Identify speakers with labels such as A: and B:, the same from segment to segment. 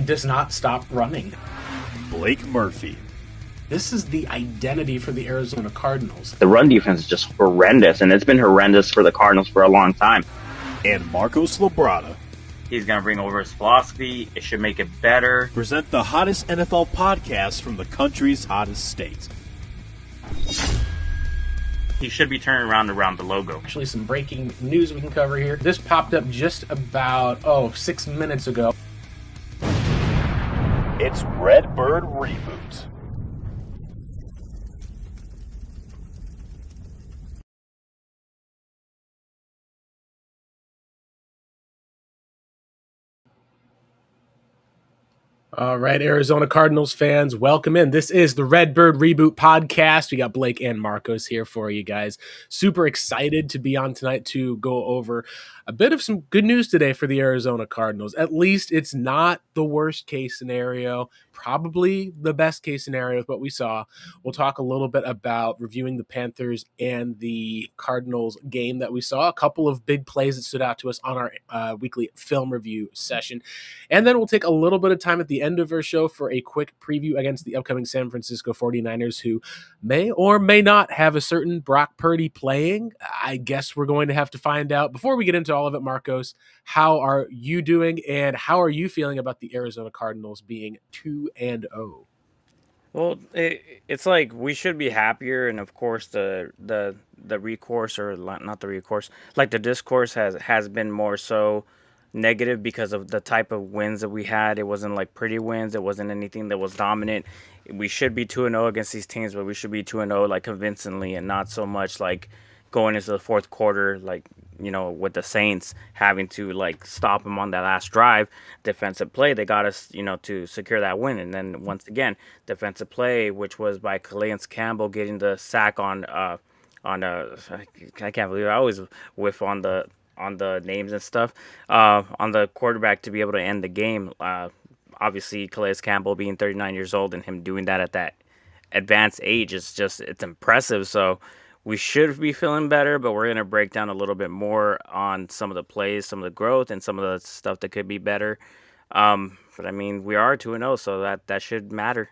A: and does not stop running.
B: Blake Murphy.
A: This is the identity for the Arizona Cardinals.
C: The run defense is just horrendous, and it's been horrendous for the Cardinals for a long time.
B: And Marcos Labrada.
D: He's going to bring over his philosophy. It should make it better.
B: Present the hottest NFL podcast from the country's hottest state.
D: He should be turning around the logo.
A: Actually, some breaking news we can cover here. This popped up just about, 6 minutes ago.
B: It's Bird Reboot.
A: All right, Arizona Cardinals fans, welcome in. This is the Bird Reboot podcast. We got Blake and Marcos here for you guys. Super excited to be on tonight to go over a bit of some good news today for the Arizona Cardinals. At least it's not the worst case scenario, probably the best case scenario with what we saw. We'll talk a little bit about reviewing the Panthers and the Cardinals game that we saw, a couple of big plays that stood out to us on our weekly film review session. And then we'll take a little bit of time at the end of our show for a quick preview against the upcoming San Francisco 49ers, who may or may not have a certain Brock Purdy playing. I guess we're going to have to find out. Before we get into all of it, Marcos, how are you doing, and how are you feeling about the Arizona Cardinals being 2-0?
D: Well, it's like we should be happier, and of course the recourse, or not the recourse, like the discourse has been more so negative because of the type of wins that we had. It wasn't like pretty wins. It wasn't anything that was dominant. We should be 2-0 against these teams, but we should be 2-0 like convincingly, and not so much like going into the fourth quarter, like, with the Saints having to like stop them on that last drive. Defensive play, they got us, to secure that win. And then once again, defensive play, which was by Calais Campbell getting the sack on I can't believe I always whiff on the names and stuff, on the quarterback to be able to end the game. Obviously, Calais Campbell being 39 years old and him doing that at that advanced age, it's impressive. So we should be feeling better, but we're going to break down a little bit more on some of the plays, some of the growth, and some of the stuff that could be better. But I mean, we are 2-0, so that should matter.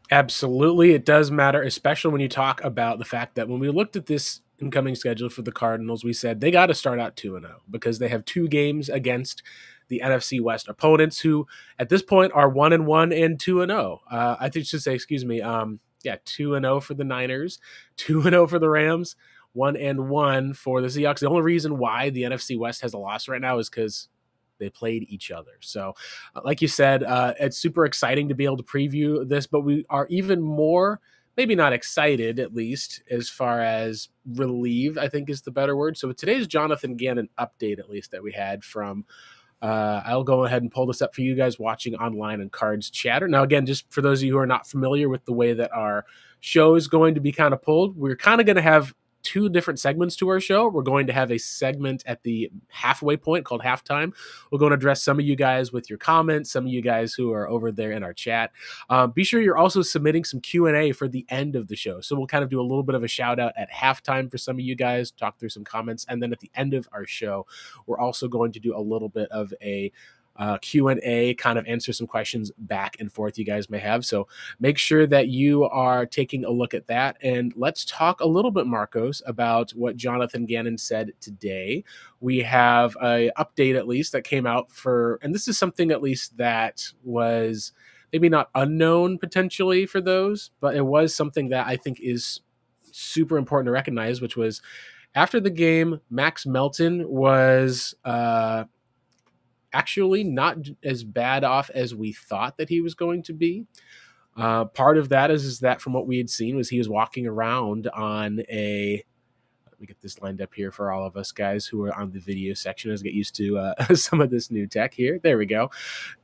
A: Absolutely, it does matter, especially when you talk about the fact that when we looked at this incoming schedule for the Cardinals, we said they got to start out 2-0 because they have 2 games against the NFC West opponents, who at this point are 1-1 and 2-0. I think I should say, 2-0 for the Niners, 2-0 for the Rams, 1-1 for the Seahawks. The only reason why the NFC West has a loss right now is because they played each other. So like you said, it's super exciting to be able to preview this, but we are even more, maybe not excited, at least as far as relieved, I think is the better word. So today's Jonathan Gannon update, at least that we had from, I'll go ahead and pull this up for you guys watching online on Cards Chatter. Now, again, just for those of you who are not familiar with the way that our show is going to be kind of pulled, we're kind of going to have 2 different segments to our show. We're going to have a segment at the halfway point called Halftime. We're going to address some of you guys with your comments, some of you guys who are over there in our chat. Be sure you're also submitting some Q&A for the end of the show. So we'll kind of do a little bit of a shout out at halftime for some of you guys, talk through some comments. And then at the end of our show, we're also going to do a little bit of a Q&A, kind of answer some questions back and forth you guys may have. So make sure that you are taking a look at that. And let's talk a little bit, Marcos, about what Jonathan Gannon said today. We have an update, at least, that came out and this is something at least that was maybe not unknown potentially for those, but it was something that I think is super important to recognize, which was after the game, Max Melton was actually not as bad off as we thought that he was going to be. Part of that is that from what we had seen was he was walking around on let me get this lined up here for all of us guys who are on the video section as get used to some of this new tech here. There we go.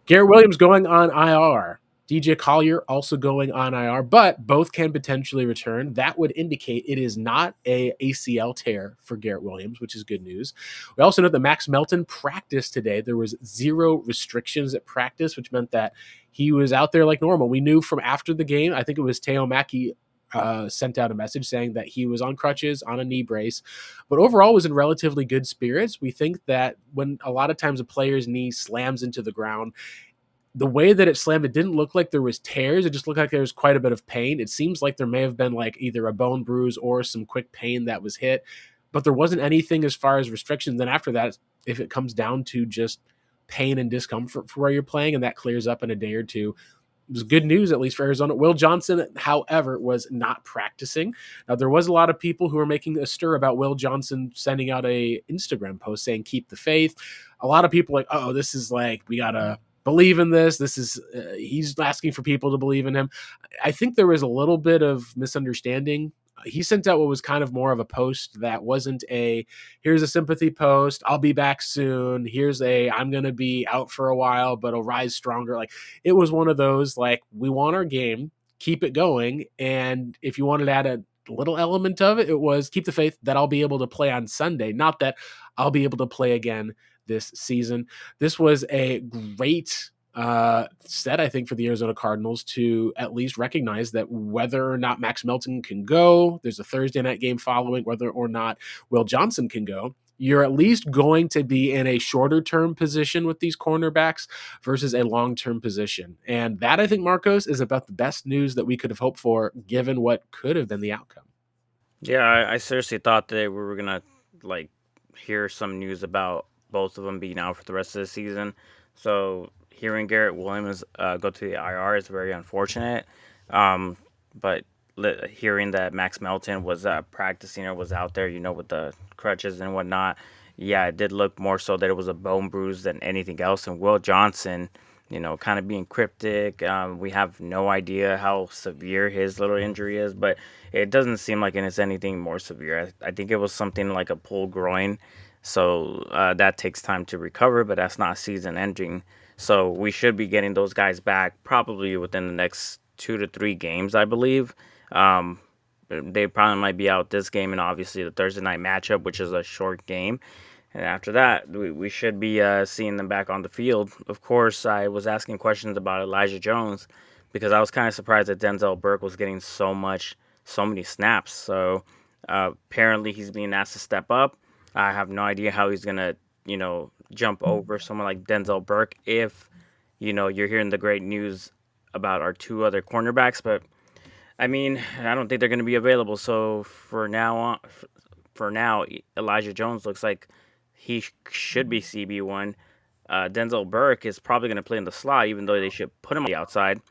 A: Garrett Williams going on IR. DJ Collier also going on IR, but both can potentially return. That would indicate it is not a ACL tear for Garrett Williams, which is good news. We also know that Max Melton practiced today. There was 0 restrictions at practice, which meant that he was out there like normal. We knew from after the game, I think it was Teo Mackey sent out a message saying that he was on crutches, on a knee brace, but overall was in relatively good spirits. We think that when a lot of times a player's knee slams into the ground, the way that it slammed, it didn't look like there was tears. It just looked like there was quite a bit of pain. It seems like there may have been like either a bone bruise or some quick pain that was hit, but there wasn't anything as far as restrictions. Then after that, if it comes down to just pain and discomfort for where you're playing and that clears up in a day or two, it was good news, at least for Arizona. Will Johnson, however, was not practicing. Now, there was a lot of people who were making a stir about Will Johnson sending out a Instagram post saying, keep the faith. A lot of people like, oh, this is like, we got to believe in this. This is, he's asking for people to believe in him. I think there was a little bit of misunderstanding. He sent out what was kind of more of a post that wasn't a, here's a sympathy post, I'll be back soon. Here's a, I'm going to be out for a while, but I'll rise stronger. Like, it was one of those, like, we want our game, keep it going. And if you wanted to add a little element of it, it was keep the faith that I'll be able to play on Sunday, not that I'll be able to play again this season. This was a great set, I think, for the Arizona Cardinals to at least recognize that whether or not Max Melton can go, there's a Thursday night game following, whether or not Will Johnson can go, you're at least going to be in a shorter term position with these cornerbacks versus a long term position. And that, I think, Marcos, is about the best news that we could have hoped for given what could have been the outcome.
D: Yeah, I seriously thought that we were gonna like hear some news about both of them being out for the rest of the season. So hearing Garrett Williams go to the IR is very unfortunate. Um, but hearing that Max Melton was practicing or was out there, with the crutches and whatnot, yeah, it did look more so that it was a bone bruise than anything else. And Will Johnson, kind of being cryptic. We have no idea how severe his little injury is, but it doesn't seem like it's anything more severe. I think it was something like a pulled groin. So that takes time to recover, but that's not season ending. So we should be getting those guys back probably within the next 2 to 3 games, I believe. They probably might be out this game and obviously the Thursday night matchup, which is a short game. And after that, we should be seeing them back on the field. Of course, I was asking questions about Elijah Jones because I was kind of surprised that Denzel Burke was getting so many snaps. So apparently he's being asked to step up. I have no idea how he's going to, jump over someone like Denzel Burke if, you're hearing the great news about our 2 other cornerbacks. But, I mean, I don't think they're going to be available. So for now, Elijah Jones looks like he should be CB1. Denzel Burke is probably going to play in the slot, even though they should put him on the outside.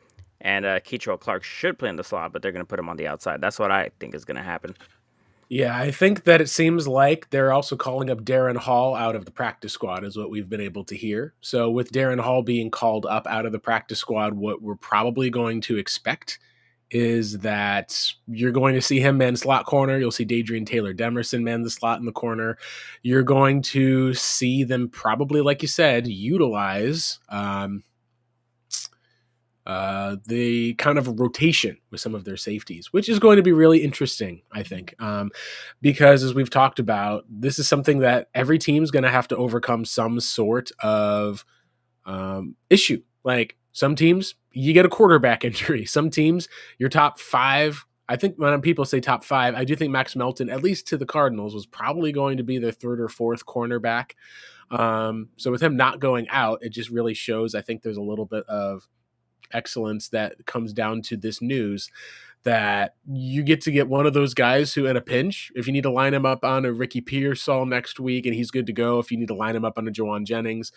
D: And Keitrell Clark should play in the slot, but they're going to put him on the outside. That's what I think is going to happen.
A: Yeah, I think that it seems like they're also calling up Darren Hall out of the practice squad is what we've been able to hear. So with Darren Hall being called up out of the practice squad, what we're probably going to expect is that you're going to see him man slot corner. You'll see Dadrian Taylor Demerson man the slot in the corner. You're going to see them probably, like you said, utilize the kind of rotation with some of their safeties, which is going to be really interesting, I think, because as we've talked about, this is something that every team's going to have to overcome some sort of issue. Like some teams, you get a quarterback injury. Some teams, your top 5. I think when people say top 5, I do think Max Melton, at least to the Cardinals, was probably going to be their 3rd or 4th cornerback. So with him not going out, it just really shows, I think there's a little bit of excellence that comes down to this news that you get to get one of those guys who in a pinch, if you need to line him up on a Ricky Pearsall next week and he's good to go, if you need to line him up on a Jawan Jennings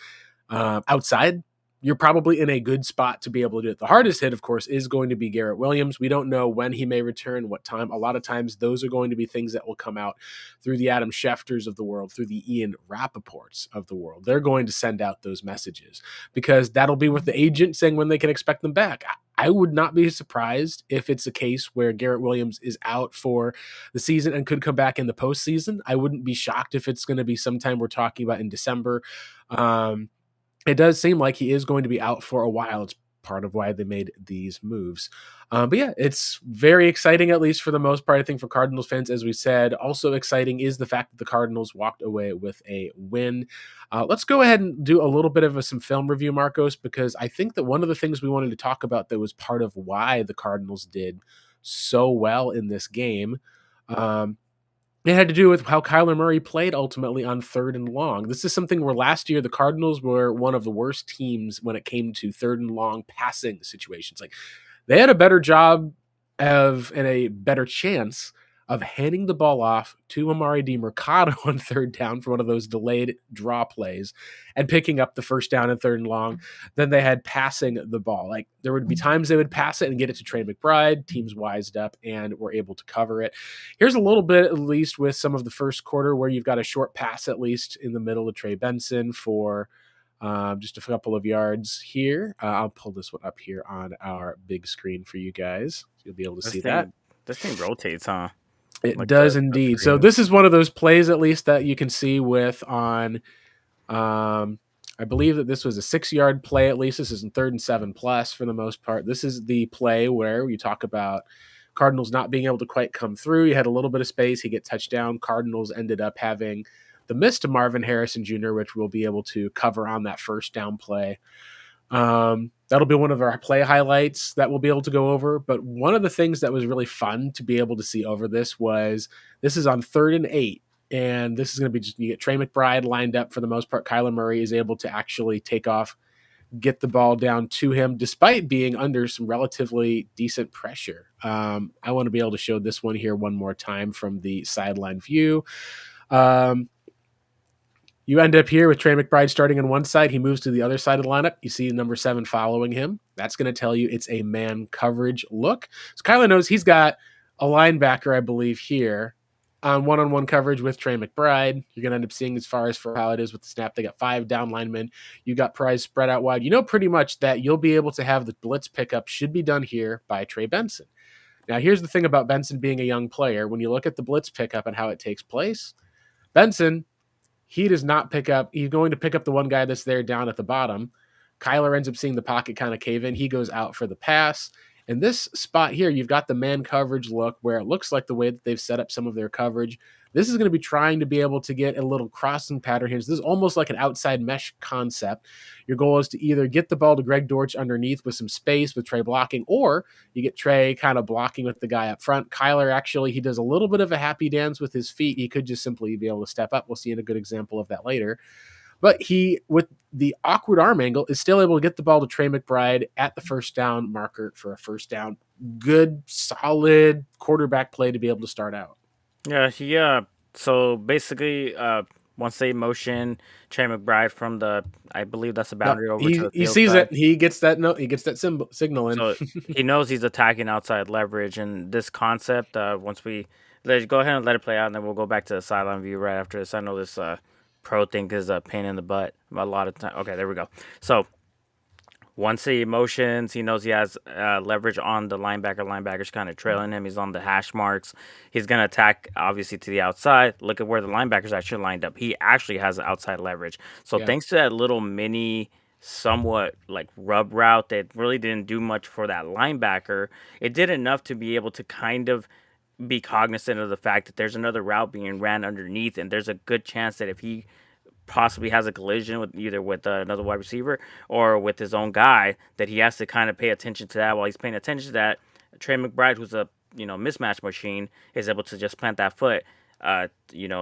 A: outside, you're probably in a good spot to be able to do it. The hardest hit, of course, is going to be Garrett Williams. We don't know when he may return, what time. A lot of times those are going to be things that will come out through the Adam Schefters of the world, through the Ian Rappaports of the world. They're going to send out those messages because that'll be with the agent saying when they can expect them back. I would not be surprised if it's a case where Garrett Williams is out for the season and could come back in the postseason. I wouldn't be shocked if it's going to be sometime we're talking about in December. It does seem like he is going to be out for a while. It's part of why they made these moves. But yeah, it's very exciting, at least for the most part, I think, for Cardinals fans. As we said, also exciting is the fact that the Cardinals walked away with a win. Let's go ahead and do a little bit of some film review, Marcos, because I think that one of the things we wanted to talk about that was part of why the Cardinals did so well in this game. It had to do with how Kyler Murray played ultimately on 3rd and long. This is something where last year the Cardinals were one of the worst teams when it came to 3rd and long passing situations. Like, they had a better job and a better chance of handing the ball off to Amari DiMercato on 3rd down for one of those delayed draw plays and picking up the 1st down and 3rd and long than they had passing the ball. Like, there would be times they would pass it and get it to Trey McBride. Teams wised up and were able to cover it. Here's a little bit, at least with some of the first quarter, where you've got a short pass at least in the middle of Trey Benson for just a couple of yards here. I'll pull this one up here on our big screen for you guys. You'll be able to see that.
D: This thing rotates, huh?
A: It like does indeed. So this is one of those plays, at least, that you can see with on. I believe that this was a 6-yard play. At least this is in 3rd and 7 plus for the most part. This is the play where you talk about Cardinals not being able to quite come through. You had a little bit of space. He get touchdown. Cardinals ended up having the miss to Marvin Harrison Jr., which we'll be able to cover on that 1st down play. That'll be one of our play highlights that we'll be able to go over. But one of the things that was really fun to be able to see over this is on 3rd and 8. And this is going to be you get Trey McBride lined up for the most part. Kyler Murray is able to actually take off, get the ball down to him, despite being under some relatively decent pressure. I want to be able to show this one here one more time from the sideline view. You end up here with Trey McBride starting on one side. He moves to the other side of the lineup. You see number 7 following him. That's going to tell you it's a man coverage look. So Kyler knows he's got a linebacker, I believe, here on one-on-one coverage with Trey McBride. You're going to end up seeing as far as for how it is with the snap. They got 5 down linemen. You got Price spread out wide. You know pretty much that you'll be able to have the blitz pickup should be done here by Trey Benson. Now, here's the thing about Benson being a young player. When you look at the blitz pickup and how it takes place, Benson, he does not pick up. He's going to pick up the one guy that's there down at the bottom. Kyler ends up seeing the pocket kind of cave in. He goes out for the pass. In this spot here, you've got the man coverage look where it looks like the way that they've set up some of their coverage. This is going to be trying to be able to get a little crossing pattern here. So this is almost like an outside mesh concept. Your goal is to either get the ball to Greg Dortch underneath with some space with Trey blocking, or you get Trey kind of blocking with the guy up front. Kyler, actually, he does a little bit of a happy dance with his feet. He could just simply be able to step up. We'll see a good example of that later. But he, with the awkward arm angle, is still able to get the ball to Trey McBride at the 1st down marker for a 1st down. Good, solid quarterback play to be able to start out.
D: Yeah. So basically, once they motion Trey McBride from I believe that's the boundary over to the field
A: he sees
D: side.
A: it. He gets that signal in.
D: So he knows he's attacking outside leverage, and this concept. Once we go ahead and let it play out, and then we'll go back to the sideline view right after this. I know this pro thing is a pain in the butt a lot of time. Okay, there we go. So once he motions, he knows he has leverage on the linebacker. Linebacker's kind of trailing him. He's on the hash marks. He's going to attack, obviously, to the outside. Look at where the linebacker's actually lined up. He actually has outside leverage. So thanks to that little mini, somewhat like rub route that really didn't do much for that linebacker, it did enough to be able to kind of be cognizant of the fact that there's another route being ran underneath, and there's a good chance that if he possibly has a collision with either another wide receiver or with his own guy, that he has to kind of pay attention to that. While he's paying attention to that, Trey McBride, who's a mismatch machine, is able to just plant that foot,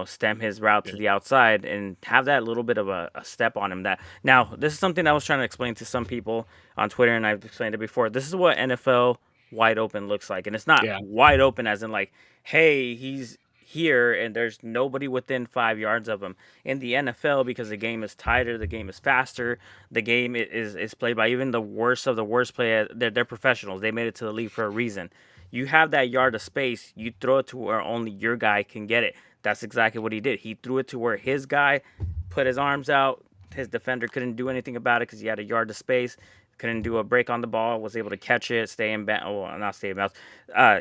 D: stem his route to the outside and have that little bit of a step on him. That now, this is something I was trying to explain to some people on Twitter, and I've explained it before. This is what NFL wide open looks like, and it's not wide open as in like, hey, he's here and there's nobody within 5 yards of him. In the NFL, because the game is tighter, the game is faster, the game is played by even the worst of the worst players. They're professionals. They made it to the league for a reason. You have that yard of space, you throw it to where only your guy can get it. That's exactly what he did. He threw it to where his guy put his arms out. His defender couldn't do anything about it because he had a yard of space. Couldn't do a break on the ball, was able to catch it, stay in bounds. Well, not stay in bounds.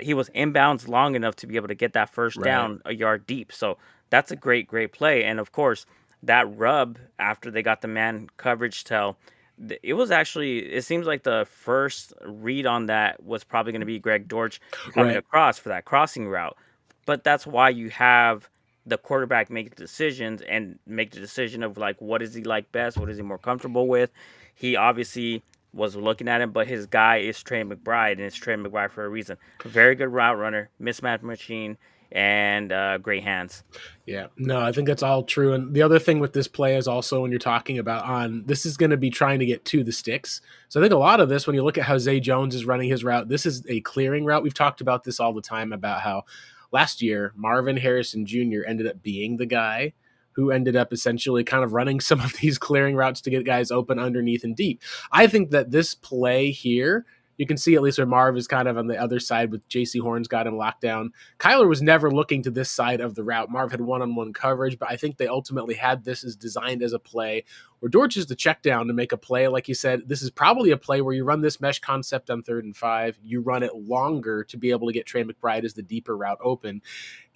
D: He was inbounds long enough to be able to get that first down a yard deep. So that's a great play. And, of course, that rub after they got the man coverage tell, it was actually, it seems like the first read on that was probably going to be Greg Dortch coming across for that crossing route. But that's why you have the quarterback make decisions and make the decision of, like, what is he like best? What is he more comfortable with? He obviously was looking at him, but his guy is Trey McBride, and it's Trey McBride for a reason. Very good route runner, mismatch machine, and great hands.
A: Yeah, no, I think that's all true. And the other thing with this play is also when you're talking about this is going to be trying to get to the sticks. So I think a lot of this, when you look at how Zay Jones is running his route, this is a clearing route. We've talked about this all the time about how last year Marvin Harrison Jr. ended up being the guy who ended up essentially kind of running some of these clearing routes to get guys open underneath and deep. I think that this play here, you can see at least where Marv is kind of on the other side with JC Horn's got him locked down. Kyler was never looking to this side of the route. Marv had one-on-one coverage, but I think they ultimately had this as designed as a play where Dortch is the check down to make a play. Like you said, this is probably a play where you run this mesh concept on 3rd and 5. You run it longer to be able to get Trey McBride as the deeper route open.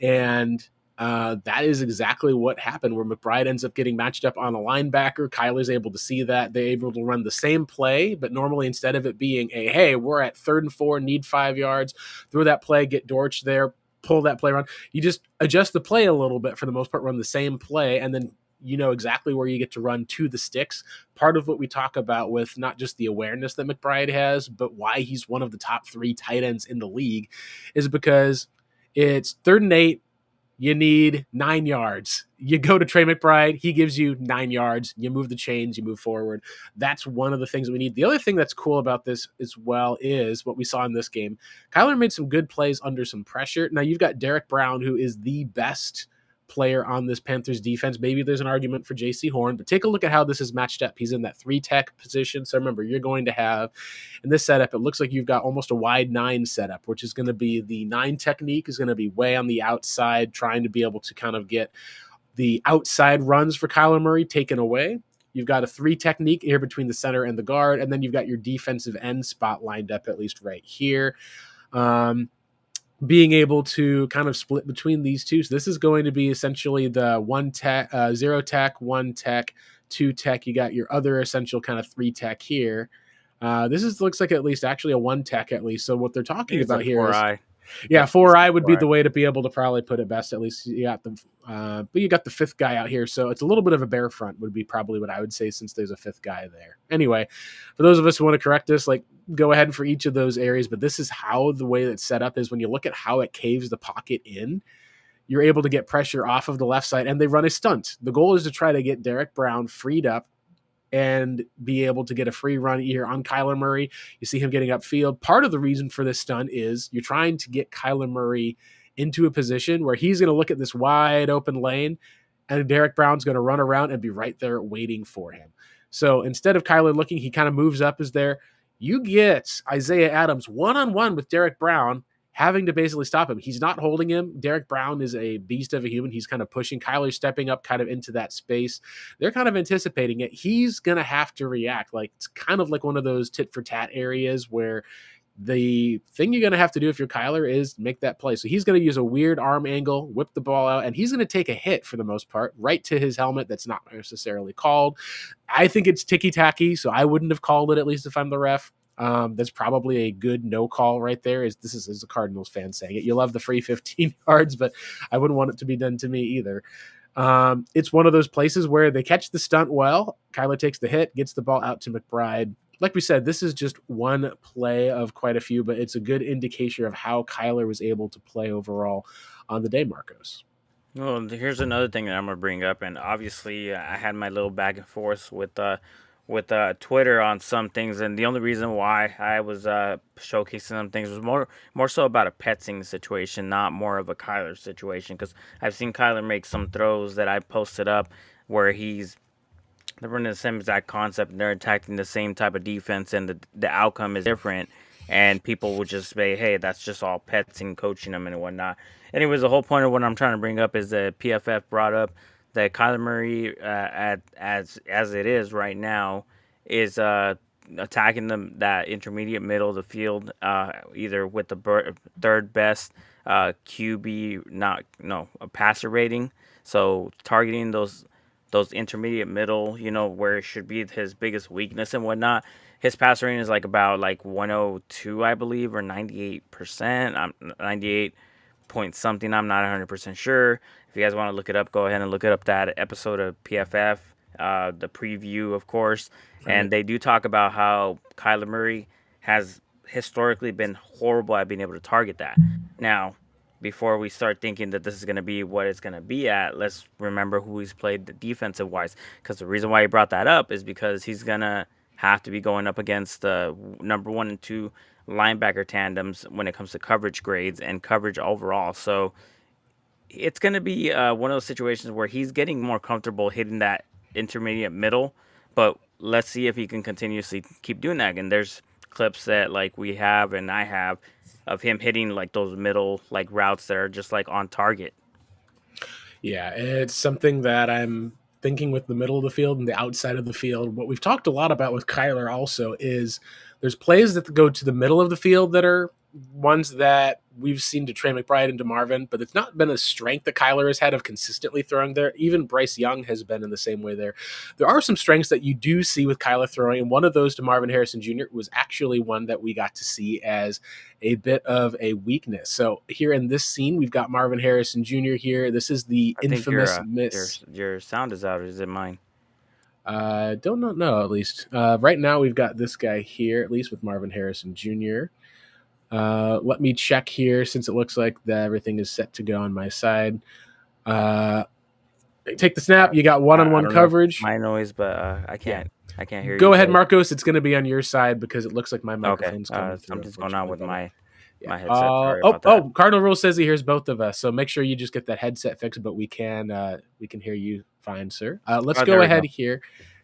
A: And that is exactly what happened, where McBride ends up getting matched up on a linebacker. Kyler's able to see that. They're able to run the same play, but normally instead of it being hey, we're at 3rd and 4, need 5 yards, throw that play, get Dortch there, pull that play run. You just adjust the play a little bit for the most part, run the same play, and then you know exactly where you get to run to the sticks. Part of what we talk about with not just the awareness that McBride has, but why he's one of the top 3 tight ends in the league is because it's 3rd and 8, you need 9 yards. You go to Trey McBride, he gives you 9 yards. You move the chains, you move forward. That's one of the things we need. The other thing that's cool about this as well is what we saw in this game. Kyler made some good plays under some pressure. Now you've got Derek Brown, who is the best player on this Panthers defense. Maybe there's an argument for JC Horn, but take a look at how this is matched up. He's in that 3 tech position. So remember, you're going to have in this setup, it looks like you've got almost a wide 9 setup, which is going to be the 9 technique is going to be way on the outside, trying to be able to kind of get the outside runs for Kyler Murray taken away. You've got a 3 technique here between the center and the guard, and then you've got your defensive end spot lined up at least right here. Being able to kind of split between these two. So this is going to be essentially the 1 tech, 0 tech, 1 tech, 2 tech. You got your other essential kind of 3 tech here. This looks like at least actually a 1 tech at least. So what they're talking about here is
D: 4i.
A: Yeah, 4i would be the way to be able to probably put it best. At least you got but you got the 5th guy out here, so it's a little bit of a bear front would be probably what I would say, since there's a 5th guy there. Anyway, for those of us who want to correct this, like go ahead for each of those areas. But this is how the way that's set up is when you look at how it caves the pocket in. You're able to get pressure off of the left side, and they run a stunt. The goal is to try to get Derek Brown freed up and be able to get a free run here on Kyler Murray. You see him getting upfield. Part of the reason for this stunt is you're trying to get Kyler Murray into a position where he's going to look at this wide open lane, and Derek Brown's going to run around and be right there waiting for him. So instead of Kyler looking, he kind of moves up as there. You get Isaiah Adams one-on-one with Derek Brown, having to basically stop him. He's not holding him. Derek Brown is a beast of a human. He's kind of pushing. Kyler stepping up kind of into that space. They're kind of anticipating it. He's going to have to react. Like it's kind of like one of those tit for tat areas where the thing you're going to have to do if you're Kyler is make that play. So he's going to use a weird arm angle, whip the ball out, and he's going to take a hit for the most part, right to his helmet. That's not necessarily called. I think it's ticky-tacky, so I wouldn't have called it, at least if I'm the ref. That's probably a good no call right there. This is as a Cardinals fan saying it. You love the free 15 yards, but I wouldn't want it to be done to me either. It's one of those places where they catch the stunt well. Kyler takes the hit, gets the ball out to McBride. Like we said, this is just one play of quite a few, but it's a good indication of how Kyler was able to play overall on the day, Marcos.
D: Well, here's another thing that I'm gonna bring up, and obviously I had my little back and forth with Twitter on some things, and the only reason why I was showcasing some things was more so about a Petsing situation, not more of a Kyler situation, because I've seen Kyler make some throws that I posted up where they're running the same exact concept and they're attacking the same type of defense, and the outcome is different, and people would just say, hey, that's just all Petsing coaching them and whatnot. Anyways, the whole point of what I'm trying to bring up is that PFF brought up that Kyler Murray, as it is right now, is attacking that intermediate middle of the field, either with the third best QB, a passer rating. So targeting those intermediate middle, where it should be his biggest weakness and whatnot. His passer rating is about 102, I believe, or 98%. 98 point something. I'm not 100% sure. If you guys want to look it up, go ahead and look it up. That episode of PFF. the preview, of course, and
A: Right.
D: they do talk about how Kyler Murray has historically been horrible at being able to target that. Now, before we start thinking that this is going to be what it's going to be at, let's remember who he's played the defensive wise. Because the reason why he brought that up is because he's going to have to be going up against the number 1 and 2 linebacker tandems when it comes to coverage grades and coverage overall. So it's going to be one of those situations where he's getting more comfortable hitting that intermediate middle, but let's see if he can continuously keep doing that. And there's clips that like we have and I have of him hitting like those middle like routes that are just like on target.
A: Yeah, it's something that I'm thinking with the middle of the field and the outside of the field. What we've talked a lot about with Kyler also is there's plays that go to the middle of the field that are ones that we've seen to Trey McBride and to Marvin, but it's not been a strength that Kyler has had of consistently throwing there. Even Bryce Young has been in the same way there. There are some strengths that you do see with Kyler throwing, and one of those to Marvin Harrison Jr. was actually one that we got to see as a bit of a weakness. So here in this scene, we've got Marvin Harrison Jr. here. This is the
D: I think
A: infamous
D: your
A: miss.
D: your sound is out. Or is it mine?
A: Don't not know at least. Right now we've got this guy here, at least with Marvin Harrison Jr. Let me check here since it looks like that everything is set to go on my side. Take the snap. You got
D: I
A: one-on-one
D: don't know if it's
A: coverage.
D: my noise, but
A: Yeah.
D: I can't hear
A: Go
D: you
A: ahead,
D: guys.
A: Marcos. It's going to be on your side because it looks like my
D: Okay,
A: microphone's coming through,
D: something's going on
A: unfortunately.
D: with
A: But yeah.
D: my headset. Sorry
A: Oh,
D: about that.
A: Cardinal Rule says he hears both of us, so make sure you just get that headset fixed. But we can hear you fine, sir. Let's
D: Oh, there
A: go
D: we
A: ahead
D: go.
A: here,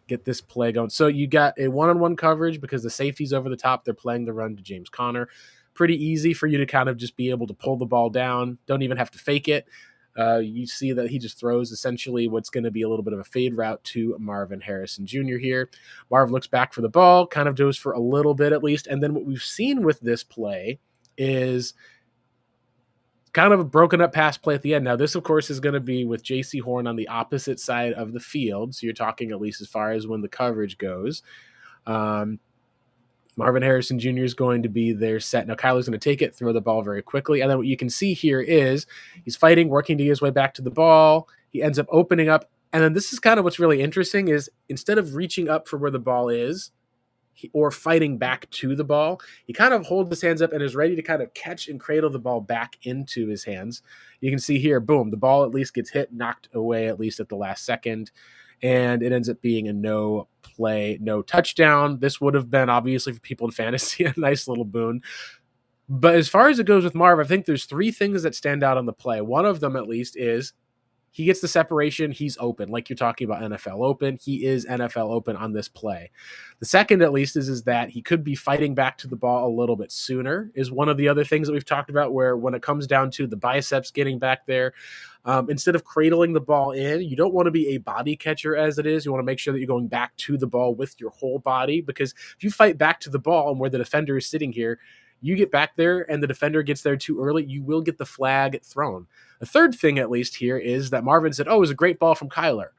A: get this play going. So you got a one-on-one coverage because the safety's over the top. They're playing the run to James Conner. Pretty easy for you to kind of just be able to pull the ball down. Don't even have to fake it. You see that he just throws essentially what's going to be a little bit of a fade route to Marvin Harrison Jr. here. Marv looks back for the ball, kind of goes for a little bit at least. And then what we've seen with this play is kind of a broken up pass play at the end. Now, this, of course, is going to be with J.C. Horn on the opposite side of the field. So you're talking at least as far as when the coverage goes. Marvin Harrison Jr. is going to be there set. Now, Kyler's going to take it, throw the ball very quickly. And then what you can see here is he's fighting, working to get his way back to the ball. He ends up opening up. And then this is kind of what's really interesting is instead of reaching up for where the ball is, or fighting back to the ball, he kind of holds his hands up and is ready to kind of catch and cradle the ball back into his hands. You can see here, boom, the ball at least gets hit, knocked away at least at the last second, and it ends up being a no play, no touchdown. This would have been, obviously, for people in fantasy, a nice little boon. But as far as it goes with Marv, I think there's three things that stand out on the play. One of them, at least, is he gets the separation. He's open. Like you're talking about NFL open. He is NFL open on this play. The second, at least, is that he could be fighting back to the ball a little bit sooner is one of the other things that we've talked about where when it comes down to the biceps getting back there, instead of cradling the ball in, you don't want to be a body catcher as it is. You want to make sure that you're going back to the ball with your whole body because if you fight back to the ball and where the defender is sitting here, you get back there and the defender gets there too early, you will get the flag thrown. The third thing, at least here, is that Marvin said, oh, it was a great ball from Kyler.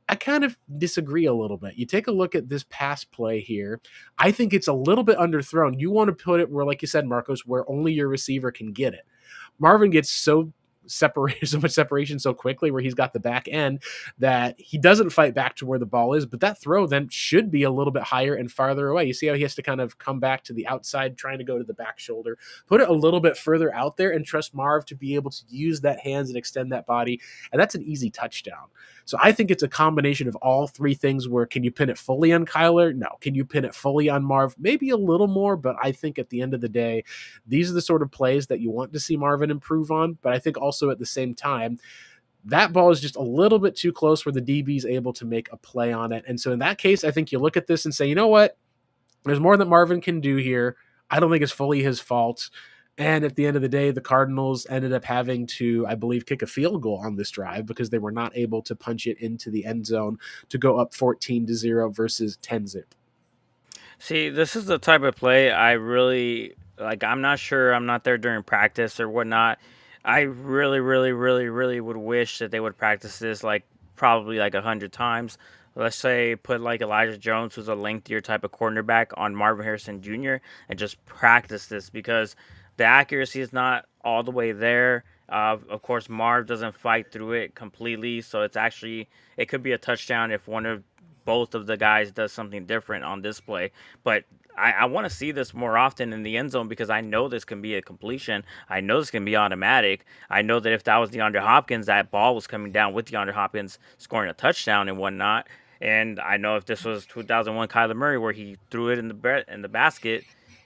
A: I kind of disagree a little bit. You take a look at this pass play here. I think it's a little bit underthrown. You want to put it where, like you said, Marcos, where only your receiver can get it. Marvin gets so much separation so quickly where he's got the back end that he doesn't fight back to where the ball is, but that throw then should be a little bit higher and farther away. You see how he has to kind of come back to the outside, trying to go to the back shoulder, put it a little bit further out there and trust Marv to be able to use that hands and extend that body. And that's an easy touchdown. So I think it's a combination of all three things where can you pin it fully on Kyler? No. Can you pin it fully on Marv? Maybe a little more, but I think at the end of the day, these are the sort of plays that you want to see Marvin improve on. But I think also at the same time, that ball is just a little bit too close where the DB is able to make a play on it. And so in that case, I think you look at this and say, you know what? There's more that Marvin can do here. I don't think it's fully his fault. And at the end of the day, the Cardinals ended up having to, I believe, kick a field goal on this drive because they were not able to punch it into the end zone to go up 14-0 versus 10-0.
D: See, this is the type of play I really like. I'm not sure. I'm not there during practice or whatnot. I really, really, really, really would wish that they would practice this like probably like 100 times. Let's say put like Elijah Jones, who's a lengthier type of cornerback, on Marvin Harrison Jr. and just practice this because the accuracy is not all the way there. Of course, Marv doesn't fight through it completely, so it's actually it could be a touchdown if one of both of the guys does something different on this play. But I want to see this more often in the end zone because I know this can be a completion. I know this can be automatic. I know that if that was DeAndre Hopkins, that ball was coming down with DeAndre Hopkins scoring a touchdown and whatnot. And I know if this was 2001 Kyler Murray where he threw it in the basket,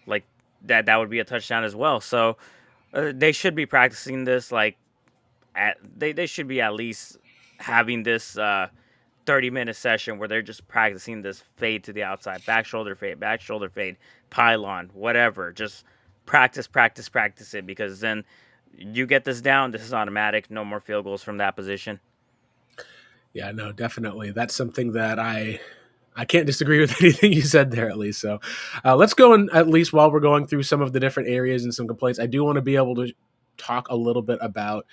D: like that would be a touchdown as well. So they should be practicing this like they should be at least having this 30-minute session where they're just practicing this fade to the outside, back shoulder fade, pylon, whatever. Just practice it because then you get this down. This is automatic. No more field goals from that position.
A: Yeah, no, definitely. That's something that I can't disagree with anything you said there, at least. So let's go in, at least while we're going through some of the different areas and some complaints. I do want to be able to talk a little bit about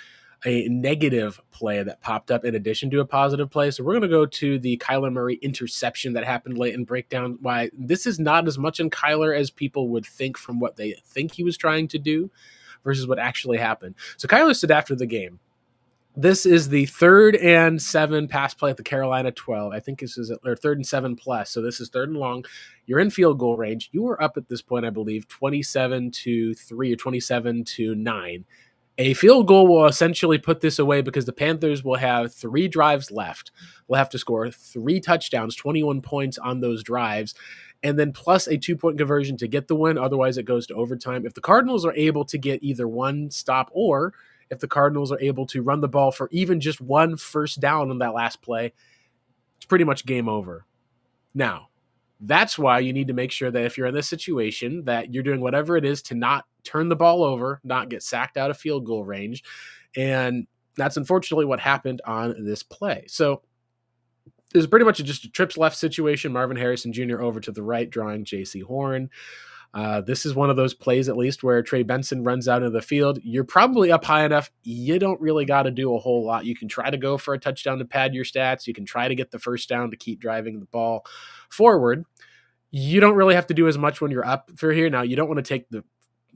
A: a negative play that popped up in addition to a positive play. So we're going to go to the Kyler Murray interception that happened late and break down why this is not as much in Kyler as people would think from what they think he was trying to do versus what actually happened. So Kyler said after the game, this is the 3rd and 7 pass play at the Carolina 12. I think this is or 3rd and 7 plus. So this is 3rd and long. You're in field goal range. You were up at this point, I believe, 27-3 or 27-9. A field goal will essentially put this away because the Panthers will have 3 drives left. We'll have to score 3 touchdowns, 21 points on those drives, and then plus a 2-point conversion to get the win. Otherwise, it goes to overtime. If the Cardinals are able to get either one stop or if the Cardinals are able to run the ball for even just 1 first down on that last play, it's pretty much game over. Now, that's why you need to make sure that if you're in this situation, that you're doing whatever it is to not turn the ball over, not get sacked out of field goal range. And that's unfortunately what happened on this play. So it was pretty much just a trips left situation. Marvin Harrison Jr. over to the right, drawing J.C. Horn. This is one of those plays, at least, where Trey Benson runs out of the field. You're probably up high enough. You don't really got to do a whole lot. You can try to go for a touchdown to pad your stats. You can try to get the first down to keep driving the ball forward. You don't really have to do as much when you're up for here. Now, you don't want to take the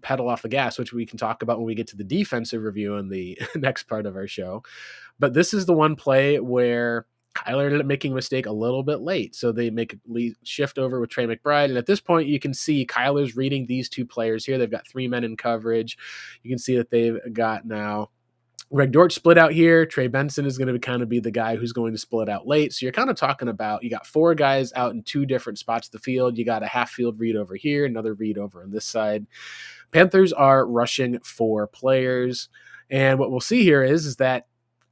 A: pedal off the gas, which we can talk about when we get to the defensive review in the next part of our show. But this is the one play where Kyler ended up making a mistake a little bit late. So they make a shift over with Trey McBride. And at this point, you can see Kyler's reading these 2 players here. They've got 3 men in coverage. You can see that they've got now Greg Dortch split out here. Trey Benson is going to kind of be the guy who's going to split out late. So you're kind of talking about, you got 4 guys out in 2 different spots of the field. You got a half field read over here, another read over on this side. Panthers are rushing 4 players. And what we'll see here is that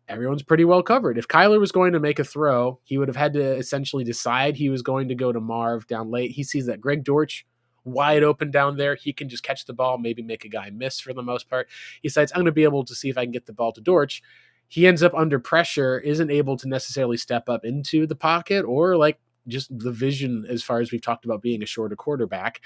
A: everyone's pretty well covered. If Kyler was going to make a throw, he would have had to essentially decide he was going to go to Marv down late. He sees that Greg Dortch wide open down there. He can just catch the ball, maybe make a guy miss for the most part. He decides, I'm going to be able to see if I can get the ball to Dortch. He ends up under pressure, isn't able to necessarily step up into the pocket or like just the vision as far as we've talked about being a shorter quarterback.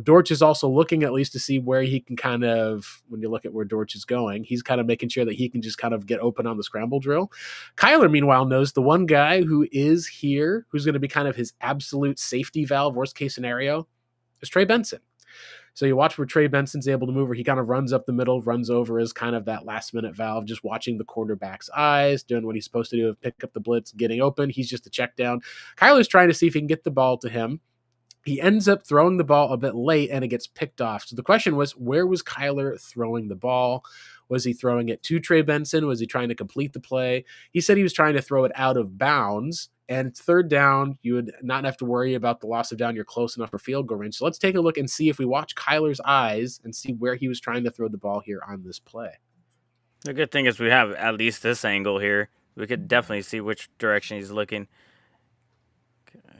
A: Dortch is also looking at least to see where he can kind of, when you look at where Dortch is going, he's kind of making sure that he can just kind of get open on the scramble drill. Kyler, meanwhile, knows the one guy who is here, who's going to be kind of his absolute safety valve, worst case scenario, is Trey Benson. So you watch where Trey Benson's able to move, where he kind of runs up the middle, runs over as kind of that last minute valve, just watching the quarterback's eyes, doing what he's supposed to do, pick up the blitz, getting open. He's just a check down. Kyler's trying to see if he can get the ball to him. He ends up throwing the ball a bit late and it gets picked off. So the question was, where was Kyler throwing the ball? Was he throwing it to Trey Benson? Was he trying to complete the play? He said he was trying to throw it out of bounds. And it's 3rd down. You would not have to worry about the loss of down. You're close enough for field goal range. So let's take a look and see if we watch Kyler's eyes and see where he was trying to throw the ball here on this play.
D: The good thing is we have at least this angle here. We could definitely see which direction he's looking.
A: Okay.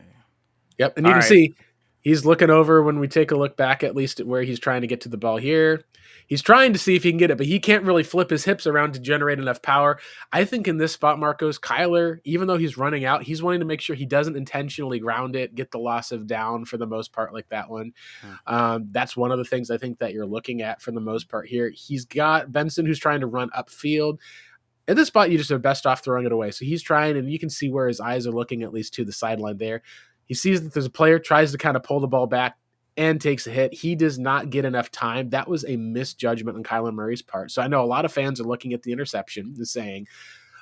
A: Yep, and you can see he's looking over when we take a look back at least at where he's trying to get to the ball here. He's trying to see if he can get it, but he can't really flip his hips around to generate enough power. I think in this spot, Marcos, Kyler, even though he's running out, he's wanting to make sure he doesn't intentionally ground it, get the loss of down for the most part like that one. That's one of the things I think that you're looking at for the most part here. He's got Benson who's trying to run upfield. At this spot, you just are best off throwing it away. So he's trying, and you can see where his eyes are looking at least to the sideline there. He sees that there's a player, tries to kind of pull the ball back and takes a hit. He does not get enough time. That was a misjudgment on Kyler Murray's part. So I know a lot of fans are looking at the interception and saying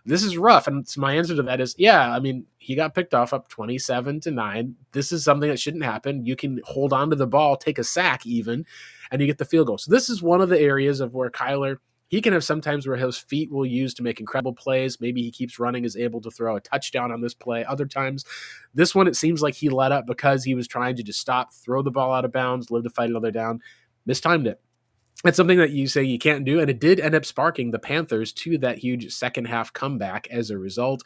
A: this is rough. And so my answer to that is, yeah, I mean, he got picked off up 27-9. This is something that shouldn't happen. You can hold on to the ball, take a sack even, and you get the field goal. So this is one of the areas of where Kyler, he can have sometimes where his feet will use to make incredible plays. Maybe he keeps running, is able to throw a touchdown on this play. Other times, this one, it seems like he let up because he was trying to just stop, throw the ball out of bounds, live to fight another down, mistimed it. It's something that you say you can't do, and it did end up sparking the Panthers to that huge second half comeback as a result.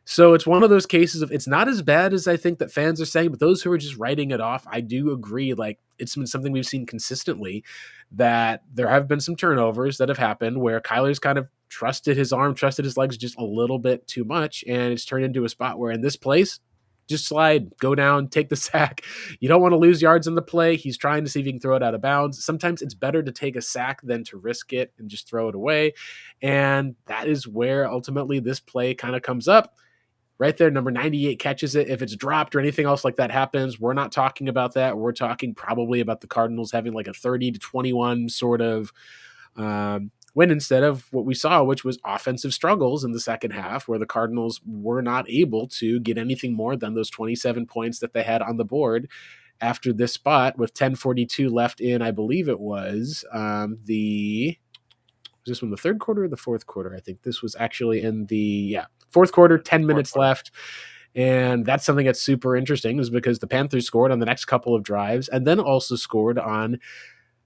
A: So it's one of those cases of it's not as bad as I think that fans are saying, but those who are just writing it off, I do agree. Like it's been something we've seen consistently that there have been some turnovers that have happened where Kyler's kind of trusted his arm, trusted his legs just a little bit too much, and it's turned into a spot where in this place, just slide, go down, take the sack. You don't want to lose yards in the play. He's trying to see if he can throw it out of bounds. Sometimes it's better to take a sack than to risk it and just throw it away. And that is where ultimately this play kind of comes up. Right there, number 98 catches it. If it's dropped or anything else like that happens, we're not talking about that. We're talking probably about the Cardinals having like a 30-21 sort of win instead of what we saw, which was offensive struggles in the second half, where the Cardinals were not able to get anything more than those 27 points that they had on the board after this spot with 10:42 left in, I believe it was was this one the third quarter or the fourth quarter? I think this was actually in the fourth quarter, 10 minutes left. And that's something that's super interesting is because the Panthers scored on the next couple of drives and then also scored on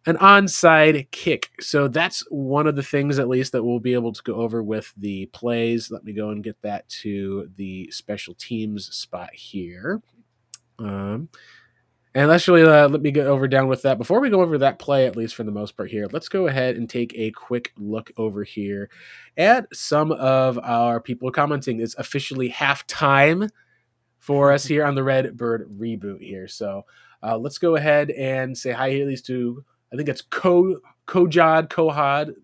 A: an onside kick. So that's one of the things at least that we'll be able to go over with the plays. Let me go and get that to the special teams spot here. And actually, let me go over down with that. Before we go over that play, at least for the most part here, let's go ahead and take a quick look over here at some of our people commenting. It's officially halftime for us here on the Red Bird Reboot here. So let's go ahead and say hi at least to, I think it's Kohad.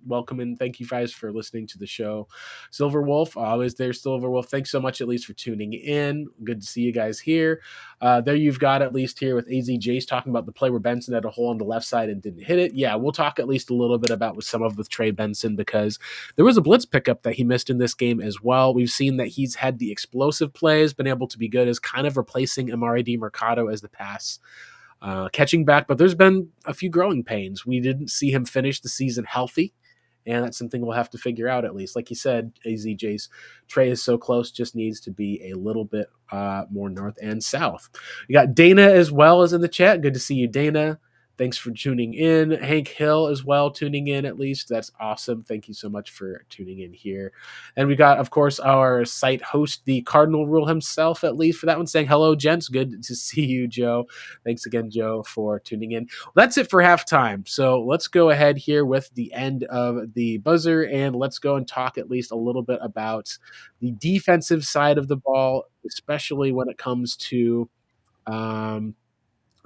A: Welcome and thank you guys for listening to the show. Silver Wolf, always there, Silver Wolf. Thanks so much at least for tuning in. Good to see you guys here. There you've got at least here with AZ Jace talking about the play where Benson had a hole on the left side and didn't hit it. Yeah, we'll talk at least a little bit about with Trey Benson because there was a blitz pickup that he missed in this game as well. We've seen that he's had the explosive plays, been able to be good as kind of replacing Amari DiMercato as the pass catching back, but there's been a few growing pains. We didn't see him finish the season healthy, and that's something we'll have to figure out at least. Like you said, AZ Jace, Trey is so close, just needs to be a little bit more north and south. You got Dana as well as in the chat. Good to see you, Dana. Thanks for tuning in. Hank Hill as well, tuning in at least. That's awesome. Thank you so much for tuning in here. And we got, of course, our site host, the Cardinal Rule himself, at least for that one, saying, hello, gents. Good to see you, Joe. Thanks again, Joe, for tuning in. Well, that's it for halftime. So let's go ahead here with the end of the buzzer, and let's go and talk at least a little bit about the defensive side of the ball, especially when it comes to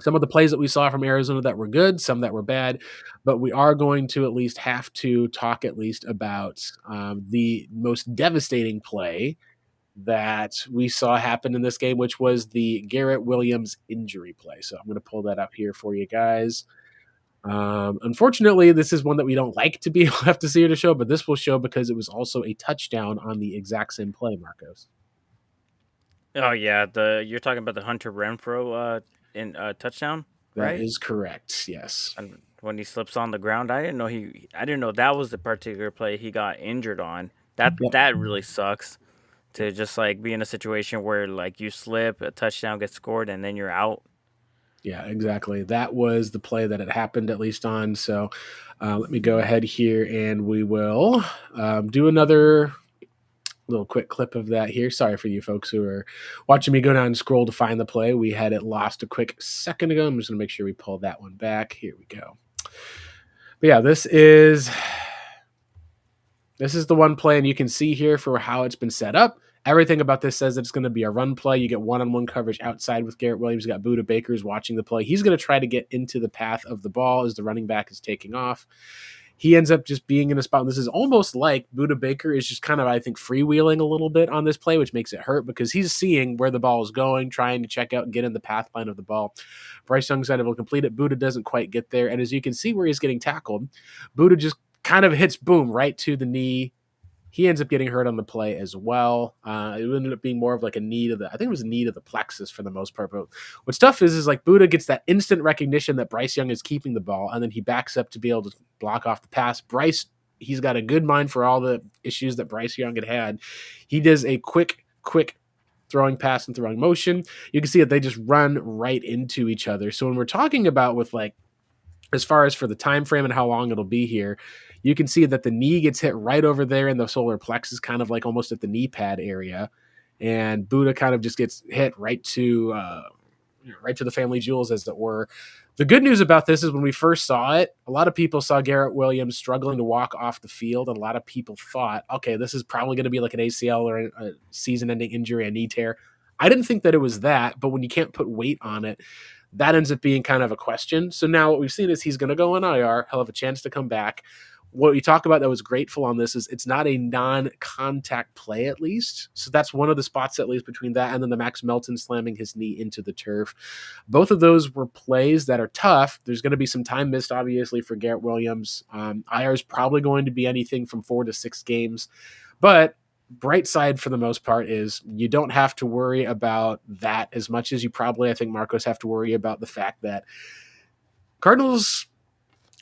A: some of the plays that we saw from Arizona that were good, some that were bad, but we are going to at least have to talk at least about the most devastating play that we saw happen in this game, which was the Garrett Williams injury play. So I'm going to pull that up here for you guys. Unfortunately, this is one that we don't like to be have to see or to show, but this will show because it was also a touchdown on the exact same play, Marcos.
D: Oh yeah, you're talking about the Hunter Renfrow in touchdown, right?
A: That is correct. Yes.
D: And when he slips on the ground, I didn't know that was the particular play he got injured on. That really sucks to just like be in a situation where like you slip, a touchdown gets scored, and then you're out.
A: Yeah, exactly. That was the play that it happened at least on. So let me go ahead here and we will do another little quick clip of that here. Sorry for you folks who are watching me go down and scroll to find the play. We had it lost a quick second ago. I'm just going to make sure we pull that one back. Here we go. But yeah, this is the one play, and you can see here for how it's been set up. Everything about this says that it's going to be a run play. You get one-on-one coverage outside with Garrett Williams. You got Budda Baker's watching the play. He's going to try to get into the path of the ball as the running back is taking off. He ends up just being in a spot. And this is almost like Budda Baker is just kind of, I think, freewheeling a little bit on this play, which makes it hurt because he's seeing where the ball is going, trying to check out and get in the path line of the ball. Bryce Young's side will complete it. Budda doesn't quite get there. And as you can see where he's getting tackled, Budda just kind of hits, boom, right to the knee He ends up getting hurt on the play as well. It ended up being more of like a knee to I think it was a knee to the plexus for the most part. But what's tough is like Buddha gets that instant recognition that Bryce Young is keeping the ball, and then he backs up to be able to block off the pass. Bryce, he's got a good mind for all the issues that Bryce Young had. He does a quick throwing pass and throwing motion. You can see that they just run right into each other. So when we're talking about with like, as far as for the time frame and how long it'll be here, you can see that the knee gets hit right over there in the solar plexus, kind of like almost at the knee pad area, and Buddha kind of just gets hit right to the family jewels, as it were. The good news about this is when we first saw it, a lot of people saw Garrett Williams struggling to walk off the field, and a lot of people thought, okay, this is probably going to be like an ACL or a season-ending injury, a knee tear. I didn't think that it was that, but when you can't put weight on it, that ends up being kind of a question. So now what we've seen is he's going to go on IR. He'll have a chance to come back. What we talk about that was grateful on this is it's not a non-contact play, at least. So that's one of the spots, at least, between that and then the Max Melton slamming his knee into the turf. Both of those were plays that are tough. There's going to be some time missed, obviously, for Garrett Williams. IR is probably going to be anything from 4 to 6 games. But bright side for the most part is you don't have to worry about that as much as you probably, I think, Marcos, have to worry about the fact that Cardinals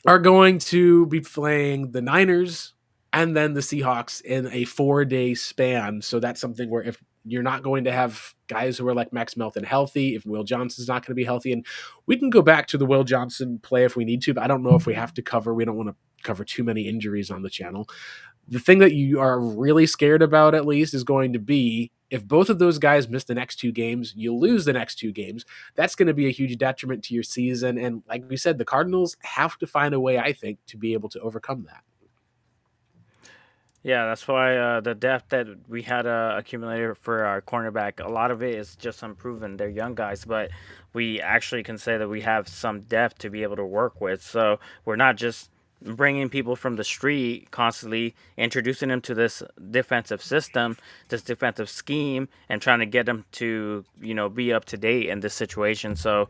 A: are going to be playing the Niners and then the Seahawks in a 4-day span. So that's something where if you're not going to have guys who are like Max Melton healthy, if Will Johnson's not going to be healthy, and we can go back to the Will Johnson play if we need to, but I don't know if we have to cover. We don't want to cover too many injuries on the channel. The thing that you are really scared about, at least, is going to be if both of those guys miss the next 2 games, you lose the next 2 games. That's going to be a huge detriment to your season. And like we said, the Cardinals have to find a way, I think, to be able to overcome that.
D: Yeah, that's why the depth that we had accumulated for our cornerback, a lot of it is just unproven. They're young guys, but we actually can say that we have some depth to be able to work with. So we're not just bringing people from the street, constantly introducing them to this defensive system, this defensive scheme, and trying to get them to, be up to date in this situation. So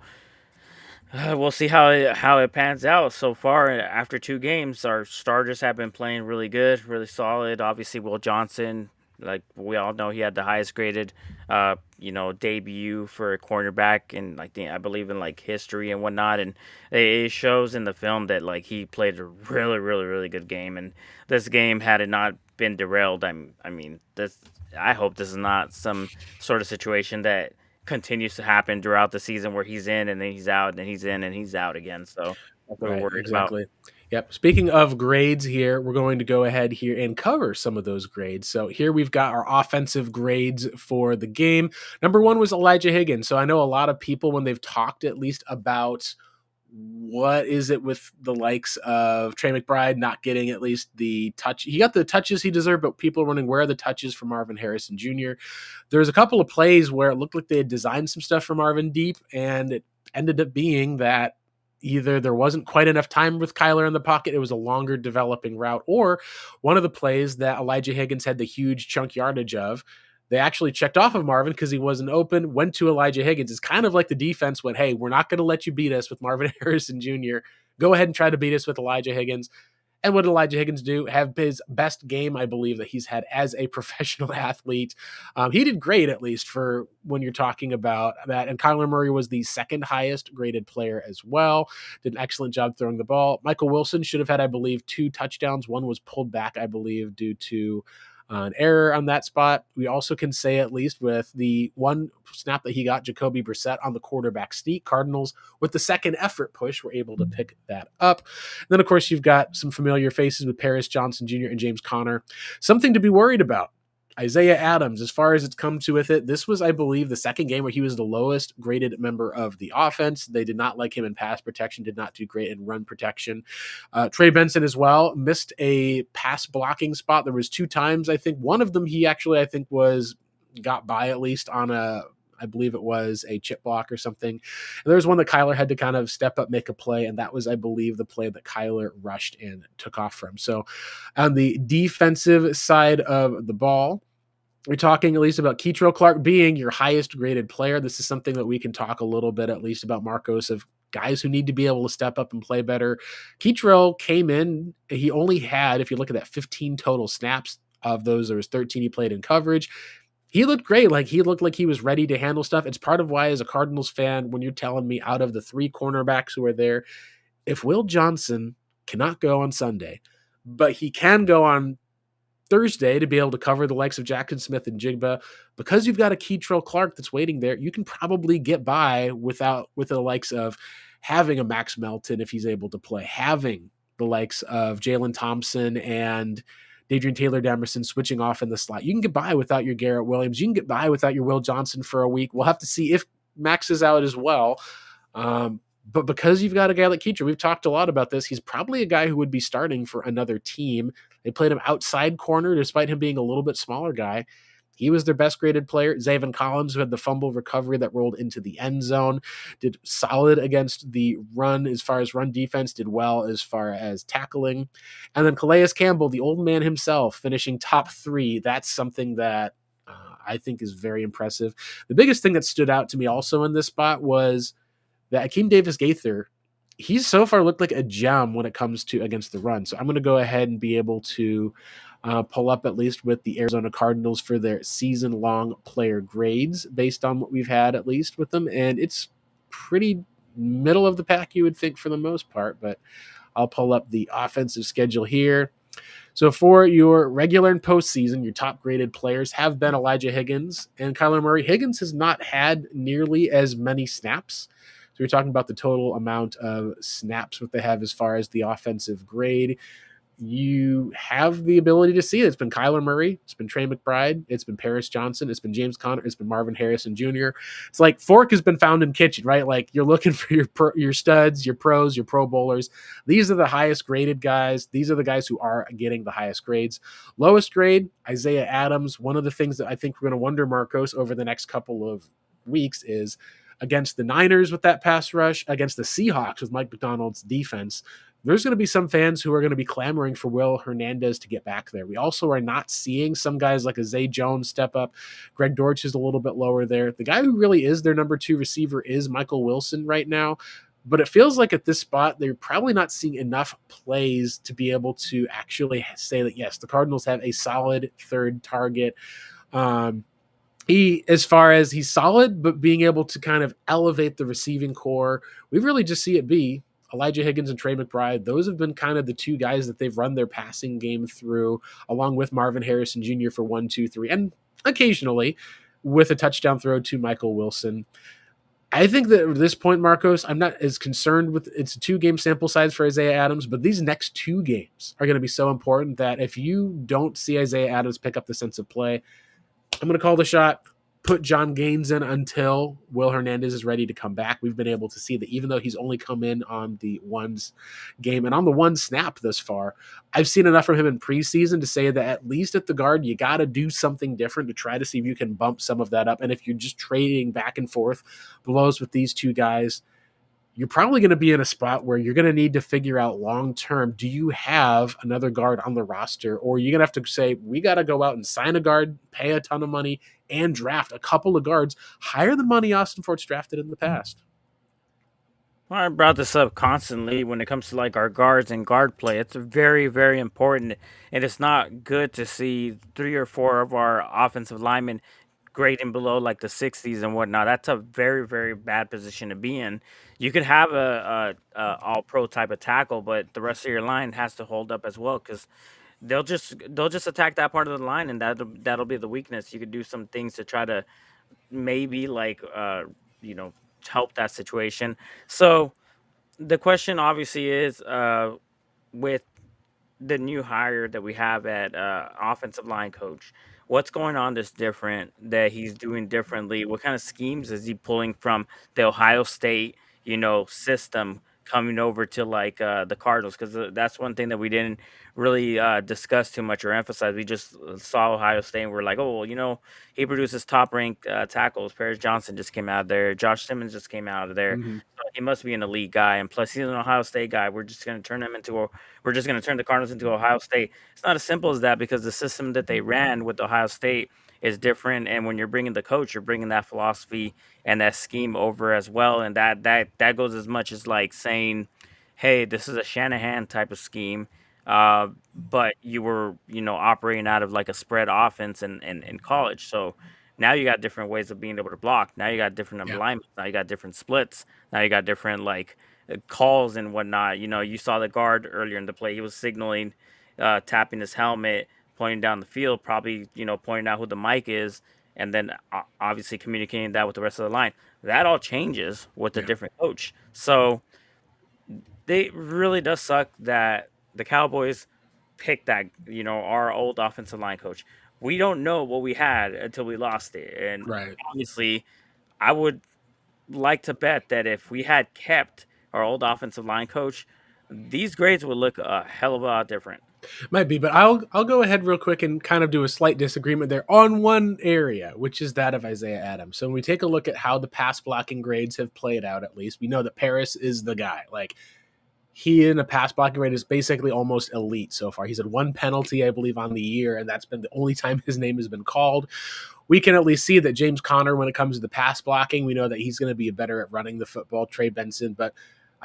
D: we'll see how it pans out. So far, after 2 games, our starters have been playing really good, really solid. Obviously, Will Johnson, like we all know, he had the highest graded, debut for a cornerback in I believe in history and whatnot. And it shows in the film that he played a really, really, really good game. And this game, had it not been derailed, I hope this is not some sort of situation that continues to happen throughout the season where he's in and then he's out and then he's in and he's out again. So that's what we're worried about.
A: Yep. Speaking of grades here, we're going to go ahead here and cover some of those grades. So here we've got our offensive grades for the game. Number 1 was Elijah Higgins. So I know a lot of people, when they've talked at least about what is it with the likes of Trey McBride not getting at least the touch. He got the touches he deserved, but people are wondering where are the touches for Marvin Harrison Jr. There was a couple of plays where it looked like they had designed some stuff for Marvin deep, and it ended up being that either there wasn't quite enough time with Kyler in the pocket, it was a longer developing route, or one of the plays that Elijah Higgins had the huge chunk yardage of, they actually checked off of Marvin because he wasn't open, went to Elijah Higgins. It's kind of like the defense went, hey, we're not going to let you beat us with Marvin Harrison Jr. Go ahead and try to beat us with Elijah Higgins. And what did Elijah Higgins do? Have his best game, I believe, that he's had as a professional athlete. He did great, at least, for when you're talking about that. And Kyler Murray was the 2nd highest graded player as well. Did an excellent job throwing the ball. Michael Wilson should have had, I believe, 2 touchdowns. One was pulled back, I believe, due to an error on that spot. We also can say, at least with the 1 snap that he got, Jacoby Brissett on the quarterback sneak, Cardinals with the 2nd effort push were able to pick that up. And then, of course, you've got some familiar faces with Paris Johnson Jr. and James Conner. Something to be worried about. Isaiah Adams, as far as it's come to with it, this was, I believe, the 2nd game where he was the lowest graded member of the offense. They did not like him in pass protection, did not do great in run protection. Trey Benson as well missed a pass blocking spot. There was 2 times, I think. One of them he actually, I think, got by at least on I believe it was a chip block or something. And there was one that Kyler had to kind of step up, make a play, and that was, I believe, the play that Kyler rushed and took off from. So on the defensive side of the ball, we're talking at least about Keitrell Clark being your highest graded player. This is something that we can talk a little bit at least about, Marcos, of guys who need to be able to step up and play better. Keitrell came in, he only had, if you look at that, 15 total snaps. Of those, there was 13 he played in coverage. He looked great. Like, he looked like he was ready to handle stuff. It's part of why, as a Cardinals fan, when you're telling me out of the 3 cornerbacks who are there, if Will Johnson cannot go on Sunday, but he can go on Thursday to be able to cover the likes of Jackson Smith and Jigba, because you've got a Keitrell Clark that's waiting there, you can probably get by with the likes of having a Max Melton if he's able to play, having the likes of Jalen Thompson and Adrian Taylor Demerson switching off in the slot. You can get by without your Garrett Williams. You can get by without your Will Johnson for a week. We'll have to see if Max is out as well. But because you've got a guy like Keitrell, we've talked a lot about this, he's probably a guy who would be starting for another team. They played him outside corner despite him being a little bit smaller guy. He was their best graded player. Zaven Collins, who had the fumble recovery that rolled into the end zone, did solid against the run as far as run defense, did well as far as tackling. And then Calais Campbell, the old man himself, finishing top 3. That's something that I think is very impressive. The biggest thing that stood out to me also in this spot was that Akeem Davis-Gaither, he's so far looked like a gem when it comes to against the run. So I'm going to go ahead and be able to pull up, at least with the Arizona Cardinals, for their season-long player grades based on what we've had at least with them. And it's pretty middle of the pack, you would think, for the most part. But I'll pull up the offensive schedule here. So for your regular and postseason, your top graded players have been Elijah Higgins and Kyler Murray. Higgins has not had nearly as many snaps. So we're talking about the total amount of snaps, what they have as far as the offensive grade. You have the ability to see it. It's been Kyler Murray. It's been Trey McBride. It's been Paris Johnson. It's been James Conner. It's been Marvin Harrison Jr. It's like fork has been found in kitchen, right? Like, you're looking for your studs, your pros, your pro bowlers. These are the highest graded guys. These are the guys who are getting the highest grades. Lowest grade, Isaiah Adams. One of the things that I think we're going to wonder, Marcos, over the next couple of weeks is against the Niners with that pass rush, against the Seahawks with Mike McDonald's defense, there's going to be some fans who are going to be clamoring for Will Hernandez to get back there. We also are not seeing some guys like a Zay Jones step up. Greg Dortch is a little bit lower there. The guy who really is their number 2 receiver is Michael Wilson right now. But it feels like at this spot, they're probably not seeing enough plays to be able to actually say that, yes, the Cardinals have a solid third target. As far as he's solid, but being able to kind of elevate the receiving core, we really just see it be Elijah Higgins and Trey McBride. Those have been kind of the 2 guys that they've run their passing game through, along with Marvin Harrison Jr. for 1, 2, 3, and occasionally with a touchdown throw to Michael Wilson. I think that at this point, Marcos, I'm not as concerned with it's a 2-game sample size for Isaiah Adams, but these next 2 games are going to be so important that if you don't see Isaiah Adams pick up the sense of play, I'm going to call the shot. Put John Gaines in until Will Hernandez is ready to come back. We've been able to see that even though he's only come in on the 1 game and on the 1 snap thus far, I've seen enough from him in preseason to say that at least at the guard, you got to do something different to try to see if you can bump some of that up. And if you're just trading back and forth blows with these 2 guys, you're probably going to be in a spot where you're going to need to figure out long-term, do you have another guard on the roster, or you're going to have to say, we got to go out and sign a guard, pay a ton of money, and draft a couple of guards higher than money Austin Fort's drafted in the past.
D: Well, I brought this up constantly when it comes to like our guards and guard play. It's very, very important, and it's not good to see 3 or 4 of our offensive linemen grading below like the 60s and whatnot. That's a very, very bad position to be in. You could have a all pro type of tackle, but the rest of your line has to hold up as well, because they'll just attack that part of the line, and that'll be the weakness. You could do some things to try to maybe like you know help that situation. So the question obviously is with the new hire that we have at offensive line coach. What's going on that's different that he's doing differently? What kind of schemes is he pulling from the Ohio State, system coming over to like the Cardinals? Because that's one thing that we didn't really discuss too much or emphasize. We just saw Ohio State and we're like, oh, well, he produces top ranked tackles. Paris Johnson just came out of there. Josh Simmons just came out of there.
A: Mm-hmm.
D: So he must be an elite guy. And plus, he's an Ohio State guy. We're just going to turn the Cardinals into Ohio State. It's not as simple as that, because the system that they ran with Ohio State is different. And when you're bringing the coach, you're bringing that philosophy and that scheme over as well. And that goes as much as like saying, hey, this is a Shanahan type of scheme. but you were, operating out of like a spread offense in college. So now you got different ways of being able to block. Now you got different
A: Yeah.
D: alignments. Now you got different splits. Now you got different like calls and whatnot. You saw the guard earlier in the play. He was signaling, tapping his helmet, pointing down the field, probably, pointing out who the mic is, and then obviously communicating that with the rest of the line. That all changes with a
A: Yeah.
D: different coach. So they really does suck that the Cowboys picked that, our old offensive line coach. We don't know what we had until we lost it. And
A: Right.
D: obviously, I would like to bet that if we had kept our old offensive line coach, these grades would look a hell of a lot different.
A: Might be, but I'll go ahead real quick and kind of do a slight disagreement there on one area, which is that of Isaiah Adams. So when we take a look at how the pass blocking grades have played out, at least we know that Paris is the guy. Like, he in a pass blocking rate is basically almost elite so far. He's had one penalty, I believe, on the year, and that's been the only time his name has been called. We can at least see that James Conner, when it comes to the pass blocking, we know that he's going to be better at running the football. Trey Benson, but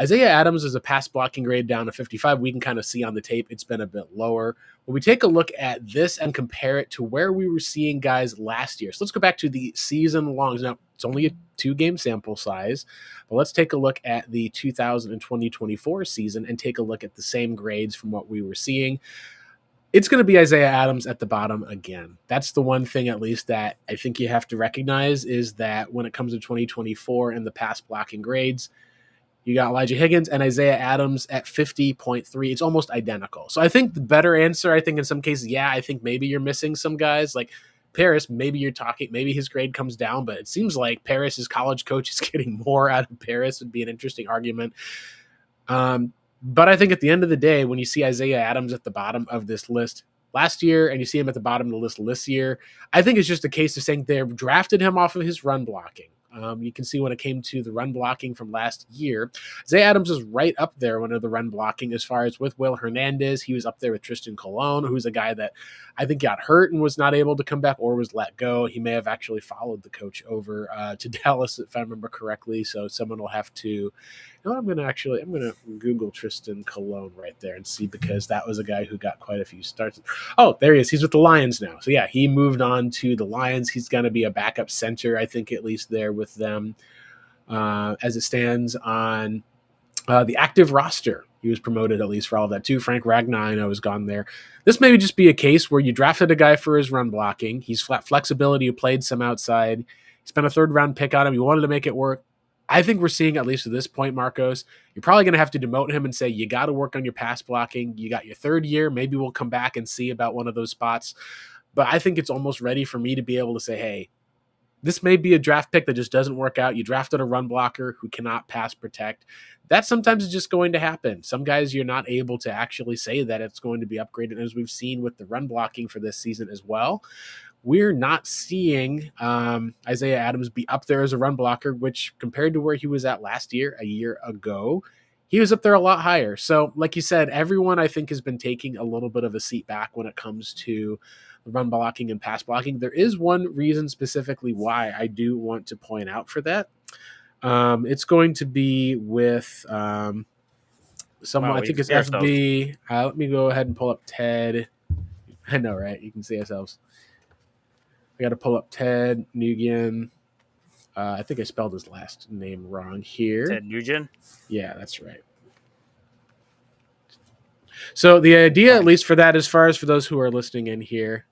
A: Isaiah Adams is a pass blocking grade down to 55. We can kind of see on the tape it's been a bit lower. When we take a look at this and compare it to where we were seeing guys last year. So let's go back to the season longs. Now, it's only a 2-game sample size, but let's take a look at the 2020-24 season and take a look at the same grades from what we were seeing. It's going to be Isaiah Adams at the bottom again. That's the one thing, at least, that I think you have to recognize is that when it comes to 2024 and the pass blocking grades, you got Elijah Higgins and Isaiah Adams at 50.3. It's almost identical. So I think the better answer, I think in some cases, yeah, I think maybe you're missing some guys like Paris. Maybe maybe his grade comes down, but it seems like Paris's college coach is getting more out of Paris would be an interesting argument. But I think at the end of the day, when you see Isaiah Adams at the bottom of this list last year and you see him at the bottom of the list this year, I think it's just a case of saying they drafted him off of his run blocking. You can see when it came to the run blocking from last year, Isaiah Adams is right up there under the run blocking as far as with Will Hernandez. He was up there with Tristan Colon, who's a guy that I think got hurt and was not able to come back or was let go. He may have actually followed the coach over to Dallas, if I remember correctly. So someone will have to. I'm going to Google Tristan Colon right there and see, because that was a guy who got quite a few starts. Oh, there he is. He's with the Lions now. So yeah, he moved on to the Lions. He's going to be a backup center, I think, at least there with them as it stands on the active roster. He was promoted at least for all of that too. Frank Ragnar, I know, has gone there. This may just be a case where you drafted a guy for his run blocking. He's flat flexibility. You played some outside. You spent a 3rd round pick on him. You wanted to make it work. I think we're seeing, at least at this point, Marcos, you're probably going to have to demote him and say, you got to work on your pass blocking. You got your 3rd year. Maybe we'll come back and see about one of those spots. But I think it's almost ready for me to be able to say, hey, this may be a draft pick that just doesn't work out. You drafted a run blocker who cannot pass protect. That sometimes is just going to happen. Some guys you're not able to actually say that it's going to be upgraded, as we've seen with the run blocking for this season as well. We're not seeing Isaiah Adams be up there as a run blocker, which compared to where he was at last year, a year ago, he was up there a lot higher. So like you said, everyone I think has been taking a little bit of a seat back when it comes to run blocking and pass blocking. There is one reason specifically why I do want to point out for that. It's going to be with someone,
D: Wow,
A: I think it's FB. Let me go ahead and pull up Ted. I know, right? You can see ourselves. I got to pull up Ted Nugent. I think I spelled his last name wrong here.
D: Ted Nugent?
A: Yeah, that's right. So the idea, at least for that, as far as for those who are listening in here,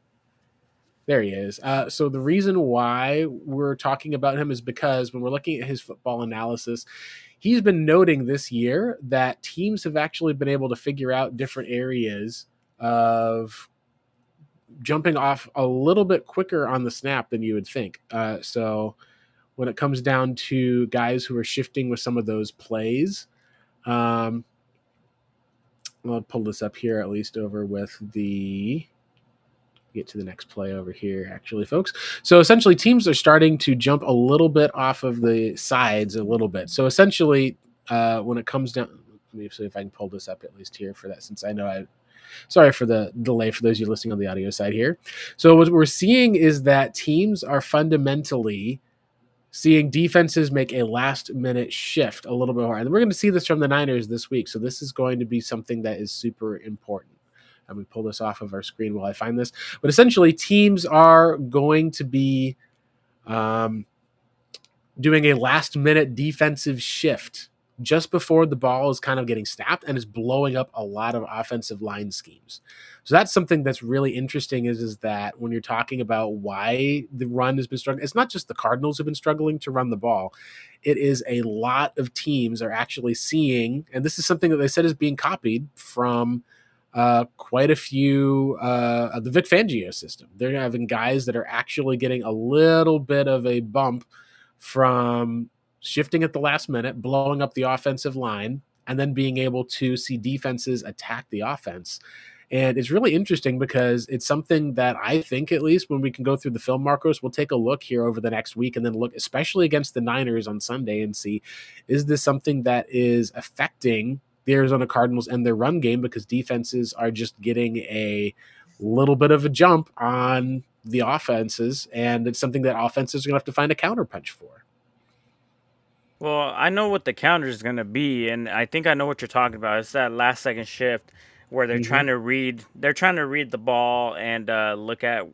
A: there he is. So the reason why we're talking about him is because when we're looking at his football analysis, he's been noting this year that teams have actually been able to figure out different areas of jumping off a little bit quicker on the snap than you would think. So when it comes down to guys who are shifting with some of those plays, I'll pull this up here, at least over with the get to the next play over here, actually, folks. So essentially teams are starting to jump a little bit off of the sides a little bit. So essentially when it comes down, let me see if I can pull this up at least here for that, since I know sorry for the delay for those of you listening on the audio side here. So what we're seeing is that teams are fundamentally seeing defenses make a last-minute shift a little bit more. And we're going to see this from the Niners this week. So this is going to be something that is super important. Let me pull this off of our screen while I find this. But essentially, teams are going to be doing a last-minute defensive shift just before the ball is kind of getting snapped and is blowing up a lot of offensive line schemes. So that's something that's really interesting is that when you're talking about why the run has been struggling, it's not just the Cardinals have been struggling to run the ball. It is a lot of teams are actually seeing, and this is something that they said is being copied from quite a few of the Vic Fangio system. They're having guys that are actually getting a little bit of a bump from shifting at the last minute, blowing up the offensive line, and then being able to see defenses attack the offense. And it's really interesting because it's something that I think, at least when we can go through the film, Marcos, we'll take a look here over the next week and then look, especially against the Niners on Sunday, and see, is this something that is affecting the Arizona Cardinals and their run game, because defenses are just getting a little bit of a jump on the offenses, and it's something that offenses are going to have to find a counterpunch for.
D: Well, I know what the counter is going to be, and I think I know what you're talking about. It's that last second shift where they're trying to read. They're trying to read the ball and look at,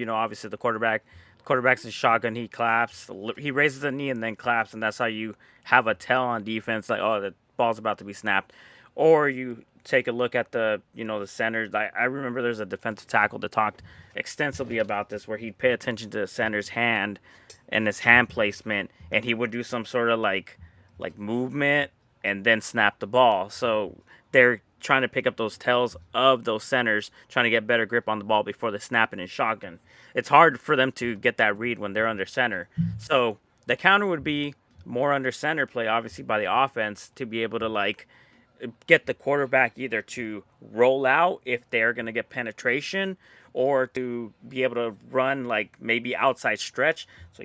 D: obviously the quarterback. The quarterback's in shotgun. He claps. He raises the knee and then claps, and that's how you have a tell on defense. Like, oh, the ball's about to be snapped, or you take a look at the centers. I remember there's a defensive tackle that talked extensively about this, where he'd pay attention to the center's hand and his hand placement, and he would do some sort of like movement and then snap the ball. So they're trying to pick up those tells of those centers, trying to get better grip on the ball before they snap it in shotgun. It's hard for them to get that read when they're under center. So the counter would be more under center play, obviously, by the offense, to be able to get the quarterback either to roll out if they're going to get penetration, or to be able to run maybe outside stretch. So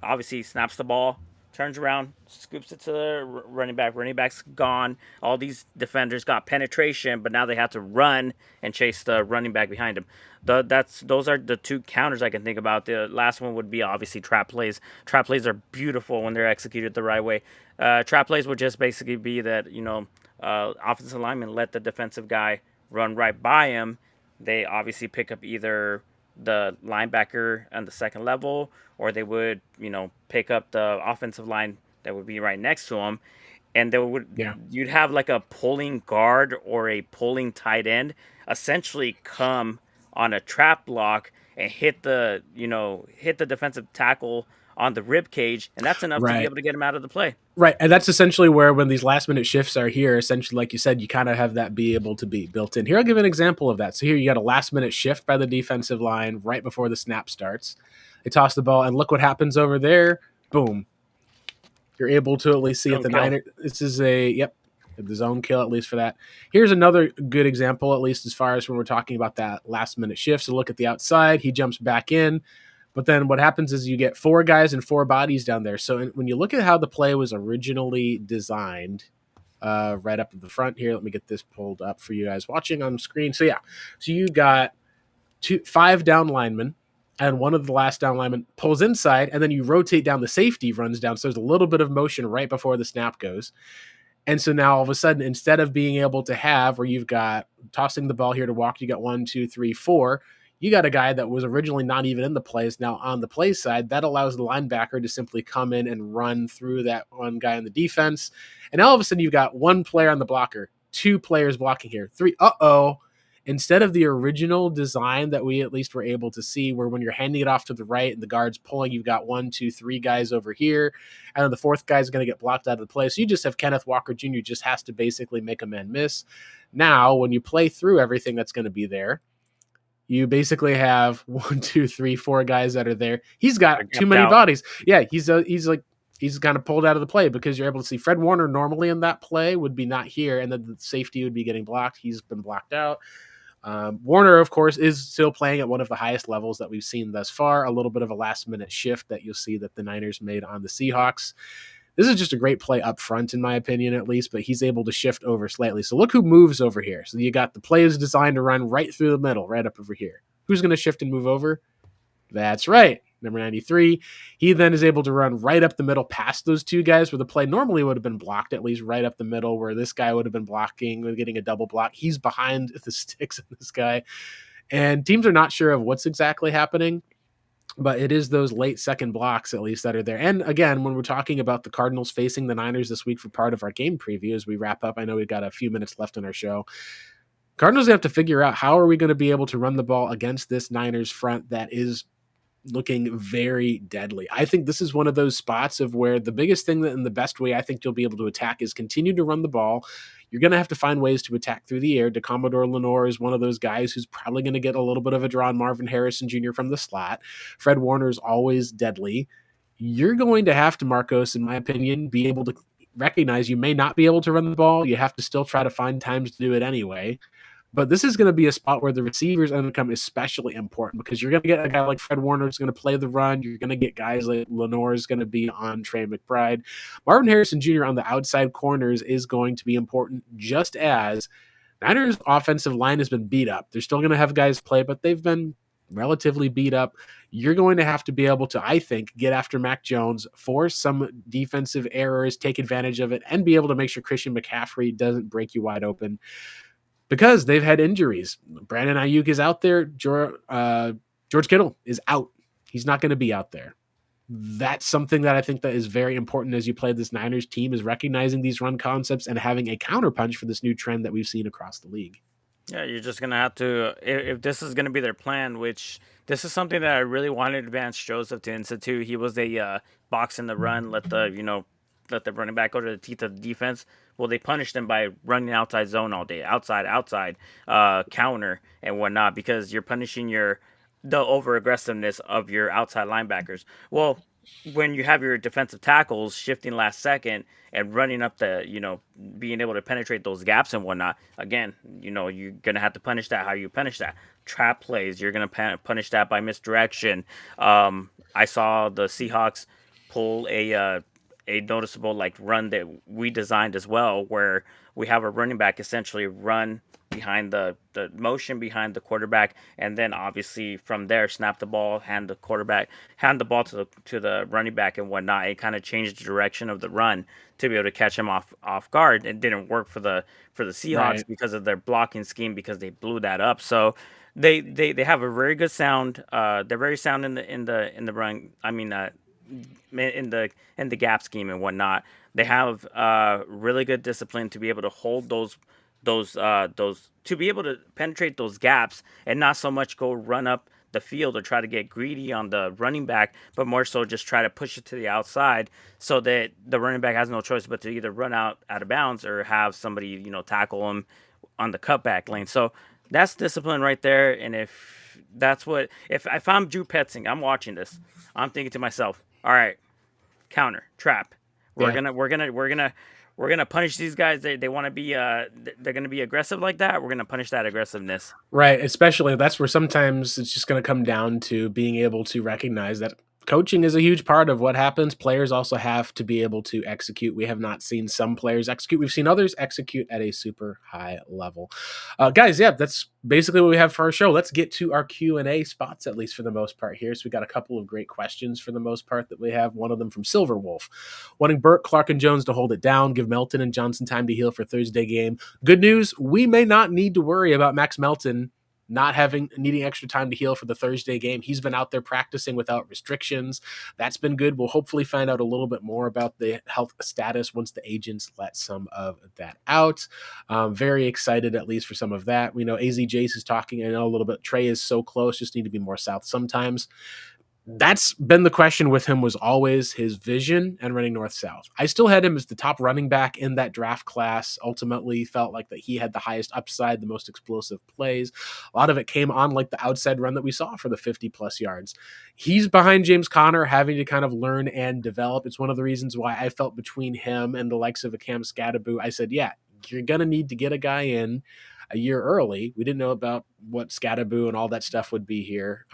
D: obviously he snaps the ball, turns around, scoops it to the running back. Running back's gone. All these defenders got penetration, but now they have to run and chase the running back behind him. Those are the two counters I can think about. The last one would be obviously trap plays. Trap plays are beautiful when they're executed the right way. Trap plays would just basically be that, offensive lineman let the defensive guy run right by him. They obviously pick up either the linebacker on the second level, or they would, pick up the offensive line that would be right next to him. And you'd have like a pulling guard or a pulling tight end essentially come on a trap block and hit the defensive tackle on the rib cage, and that's enough to be able to get him out of the play.
A: Right, and that's essentially where, when these last-minute shifts are here, essentially, like you said, you kind of have that be able to be built in. Here, I'll give an example of that. So here you got a last-minute shift by the defensive line right before the snap starts. They toss the ball, and look what happens over there. Boom. You're able to at least see at the Niners. This is the zone kill, at least for that. Here's another good example, at least as far as when we're talking about that last-minute shift. So look at the outside. He jumps back in. But then what happens is you get 4 guys and 4 bodies down there. So when you look at how the play was originally designed, right up at the front here, let me get this pulled up for you guys watching on screen. So you got 5 down linemen, and one of the last down linemen pulls inside, and then you rotate down, the safety runs down. So there's a little bit of motion right before the snap goes. And so now all of a sudden, instead of being able to have where you've got tossing the ball here to walk, you got 1, 2, 3, 4. You got a guy that was originally not even in the plays now on the play side. That allows the linebacker to simply come in and run through that one guy in the defense. And now all of a sudden you've got 1 player on the blocker, 2 players blocking here, 3. Instead of the original design that we at least were able to see, where when you're handing it off to the right and the guard's pulling, you've got 1, 2, 3 guys over here, and then the 4th guy is going to get blocked out of the play. So you just have Kenneth Walker Jr. just has to basically make a man miss. Now, when you play through everything that's going to be there, you basically have 1, 2, 3, 4 guys that are there. He's got too many bodies. Yeah, he's kind of pulled out of the play, because you're able to see Fred Warner normally in that play would be not here, and then the safety would be getting blocked. He's been blocked out. Warner, of course, is still playing at one of the highest levels that we've seen thus far. A little bit of a last-minute shift that you'll see that the Niners made on the Seahawks. This is just a great play up front, in my opinion, at least, but he's able to shift over slightly. So look who moves over here. So you got the play is designed to run right through the middle, right up over here. Who's going to shift and move over? That's right. number 93. He then is able to run right up the middle past those two guys where the play normally would have been blocked, at least right up the middle where this guy would have been blocking, getting a double block. He's behind the sticks of this guy. And teams are not sure of what's exactly happening, but it is those late second blocks at least that are there. And again, when we're talking about the Cardinals facing the Niners this week for part of our game preview as we wrap up, I know we've got a few minutes left on our show. Cardinals have to figure out how are we going to be able to run the ball against this Niners front that is looking very deadly. I think this is one of those spots of where the biggest thing that and the best way I think you'll be able to attack is continue to run the ball. You're going to have to find ways to attack through the air. DeCommodore Lenore is one of those guys who's probably going to get a little bit of a draw on Marvin Harrison Jr. from the slot. Fred Warner is always deadly. You're going to have to, Marcos, in my opinion, be able to recognize you may not be able to run the ball. You have to still try to find times to do it anyway. But this is going to be a spot where the receivers are going to become especially important because you're going to get a guy like Fred Warner who's going to play the run. You're going to get guys like Lenore is going to be on Trey McBride. Marvin Harrison Jr. on the outside corners is going to be important, just as Niners' offensive line has been beat up. They're still going to have guys play, but they've been relatively beat up. You're going to have to be able to, I think, get after Mac Jones, force some defensive errors, take advantage of it, and be able to make sure Christian McCaffrey doesn't break you wide open. Because they've had injuries. Brandon Ayuk is out there. George Kittle is out. He's not going to be out there. That's something that I think that is very important as you play this Niners team is recognizing these run concepts and having a counterpunch for this new trend that we've seen across the league.
D: Yeah, you're just gonna have to if this is gonna be their plan, which this is something that I really wanted Vance Joseph to institute. He was a box in the run, let the running back go to the teeth of the defense. Well, they punished them by running outside zone all day, outside, counter and whatnot, because you're punishing the over aggressiveness of your outside linebackers. Well, when you have your defensive tackles shifting last second and running up being able to penetrate those gaps and whatnot, again, you're going to have to punish that. How you punish that? Trap plays. You're going to punish that by misdirection. I saw the Seahawks pull a noticeable run that we designed as well, where we have a running back essentially run behind the motion behind the quarterback, and then obviously from there snap the ball, hand the ball to the running back and whatnot. It kind of changed the direction of the run to be able to catch him off guard. It didn't work for the Seahawks, right, because of their blocking scheme, because they blew that up. So they have a very good sound. They're very sound in the run. I mean, in the gap scheme and whatnot. They have really good discipline to be able to hold those to be able to penetrate those gaps and not so much go run up the field or try to get greedy on the running back, but more so just try to push it to the outside so that the running back has no choice but to either run out of bounds or have somebody tackle him on the cutback lane. So that's discipline right there. And if I'm Drew Petzing, I'm watching this, I'm thinking to myself, all right, counter, trap. We're gonna punish these guys. They want to be they're gonna be aggressive like that. We're gonna punish that aggressiveness.
A: Right, especially that's where sometimes it's just going to come down to being able to recognize that coaching is a huge part of what happens. Players also have to be able to execute. We have not seen some players execute. We've seen others execute at a super high level. Guys, yeah, that's basically what we have for our show. Let's get to our Q&A spots, at least for the most part here. So we got a couple of great questions for the most part that we have. One of them from Silver Wolf. Wanting Burke, Clark, and Jones to hold it down, give Melton and Johnson time to heal for Thursday game. Good news, we may not need to worry about Max Melton needing extra time to heal for the Thursday game. He's been out there practicing without restrictions. That's been good. We'll hopefully find out a little bit more about the health status once the agents let some of that out. Very excited, at least for some of that. We know AZ Jace is talking, I know a little bit. Trey is so close, just need to be more south sometimes. That's been the question with him, was always his vision and running north-south. I still had him as the top running back in that draft class. Ultimately felt like that he had the highest upside, the most explosive plays. A lot of it came on like the outside run that we saw for the 50-plus yards. He's behind James Conner, having to kind of learn and develop. It's one of the reasons why I felt between him and the likes of a Cam Scatterbo, I said, yeah, you're going to need to get a guy in a year early. We didn't know about what Scatterbo and all that stuff would be here.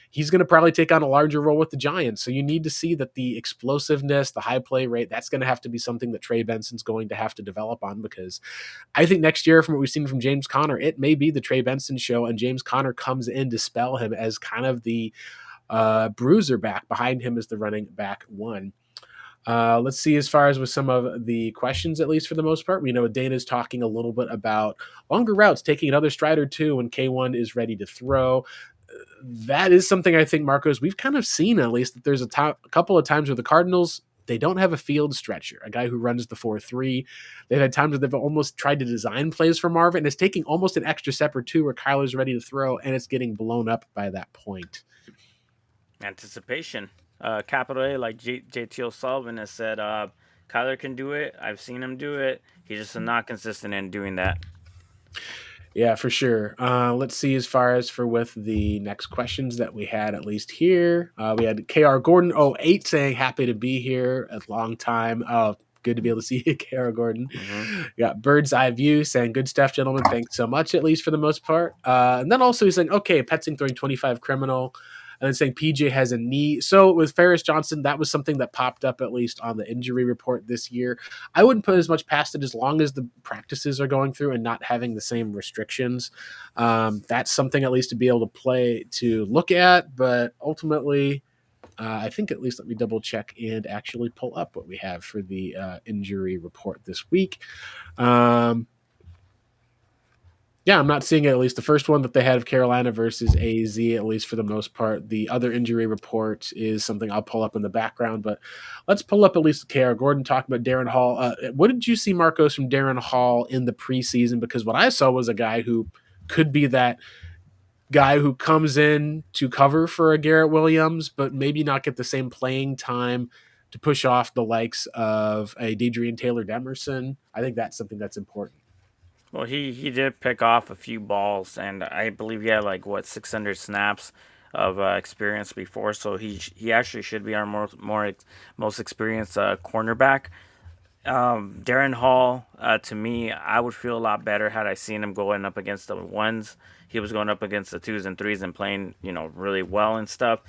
A: He's going to probably take on a larger role with the Giants. So you need to see that the explosiveness, the high play rate, that's going to have to be something that Trey Benson's going to have to develop on, because I think next year, from what we've seen from James Conner, it may be the Trey Benson show, and James Conner comes in to spell him as kind of the Bruiser back. Behind him is the running back 1. Let's see, as far as with some of the questions, at least for the most part, we know Dana's talking a little bit about longer routes, taking another stride or two when K1 is ready to throw. That is something I think, Marcos, we've kind of seen, at least, that there's a couple of times where the Cardinals, they don't have a field stretcher, a guy who runs the 4-3. They've had times where they've almost tried to design plays for Marvin, and it's taking almost an extra step or two where Kyler's ready to throw, and it's getting blown up by that point.
D: Anticipation. Capital A, like JT O'Sullivan has said, Kyler can do it. I've seen him do it. He's just not consistent in doing that.
A: Yeah, for sure. Let's see, as far as for with the next questions that we had, at least here. We had KR Gordon 08 saying, happy to be here. A long time. Good to be able to see you, KR Gordon.
D: Mm-hmm.
A: We got Bird's Eye View saying, good stuff, gentlemen. Thanks so much, at least for the most part. And then also he's saying, okay, Petsing throwing 25 criminal. And then saying PJ has a knee. So with Ferris Johnson, that was something that popped up, at least on the injury report this year. I wouldn't put as much past it as long as the practices are going through and not having the same restrictions. That's something, at least, to be able to look at. But ultimately, I think, at least, let me double check and actually pull up what we have for the injury report this week. Yeah, I'm not seeing it, at least the first one that they had of Carolina versus AZ, at least for the most part. The other injury report is something I'll pull up in the background, but let's pull up at least KR Gordon talking about Darren Hall. What did you see, Marcos, from Darren Hall in the preseason? Because what I saw was a guy who could be that guy who comes in to cover for a Garrett Williams, but maybe not get the same playing time to push off the likes of a Deidrean Taylor-Demerson. I think that's something that's important.
D: Well, he did pick off a few balls, and I believe he had 600 snaps of experience before, so he actually should be our most experienced cornerback. Darren Hall, to me, I would feel a lot better had I seen him going up against the ones. He was going up against the 2s and 3s and playing, really well and stuff.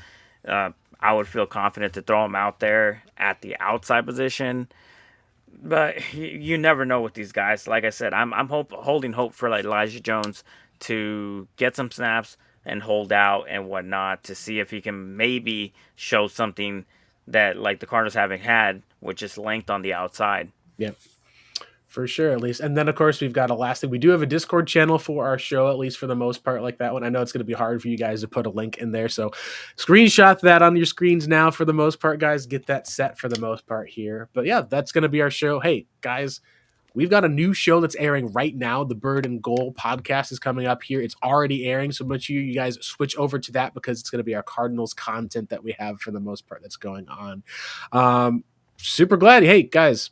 D: I would feel confident to throw him out there at the outside position. But you never know with these guys. Like I said, I'm holding hope for Elijah Jones to get some snaps and hold out and whatnot to see if he can maybe show something that the Cardinals haven't had, which is length on the outside.
A: Yep. For sure, at least. And then, of course, we've got a last thing. We do have a Discord channel for our show, at least for the most part, like that one. I know it's going to be hard for you guys to put a link in there. So screenshot that on your screens now for the most part, guys. Get that set for the most part here. But yeah, that's going to be our show. Hey, guys, we've got a new show that's airing right now. The Bird and Goal podcast is coming up here. It's already airing. So make sure you guys switch over to that because it's going to be our Cardinals content that we have for the most part that's going on. Super glad. Hey, guys.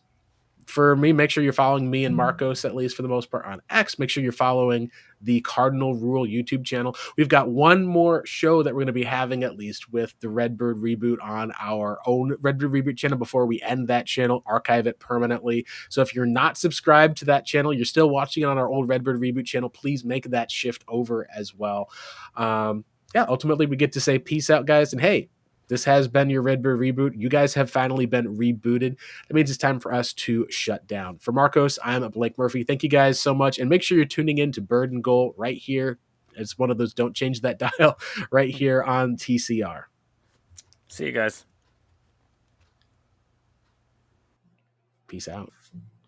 A: For me, make sure you're following me and Marcos, at least for the most part, on X. Make sure you're following the Cardinal Rule YouTube channel. We've got one more show that we're going to be having, at least, with the Bird Reboot on our own Bird Reboot channel before we end that channel, archive it permanently. So if you're not subscribed to that channel, you're still watching it on our old Bird Reboot channel, please make that shift over as well. Ultimately, we get to say peace out, guys. And hey, this has been your Bird Reboot. You guys have finally been rebooted. That means it's time for us to shut down. For Marcos, I'm Blake Murphy. Thank you guys so much. And make sure you're tuning in to Bird and Goal right here. It's one of those don't change that dial right here on TCR.
D: See you guys.
A: Peace out.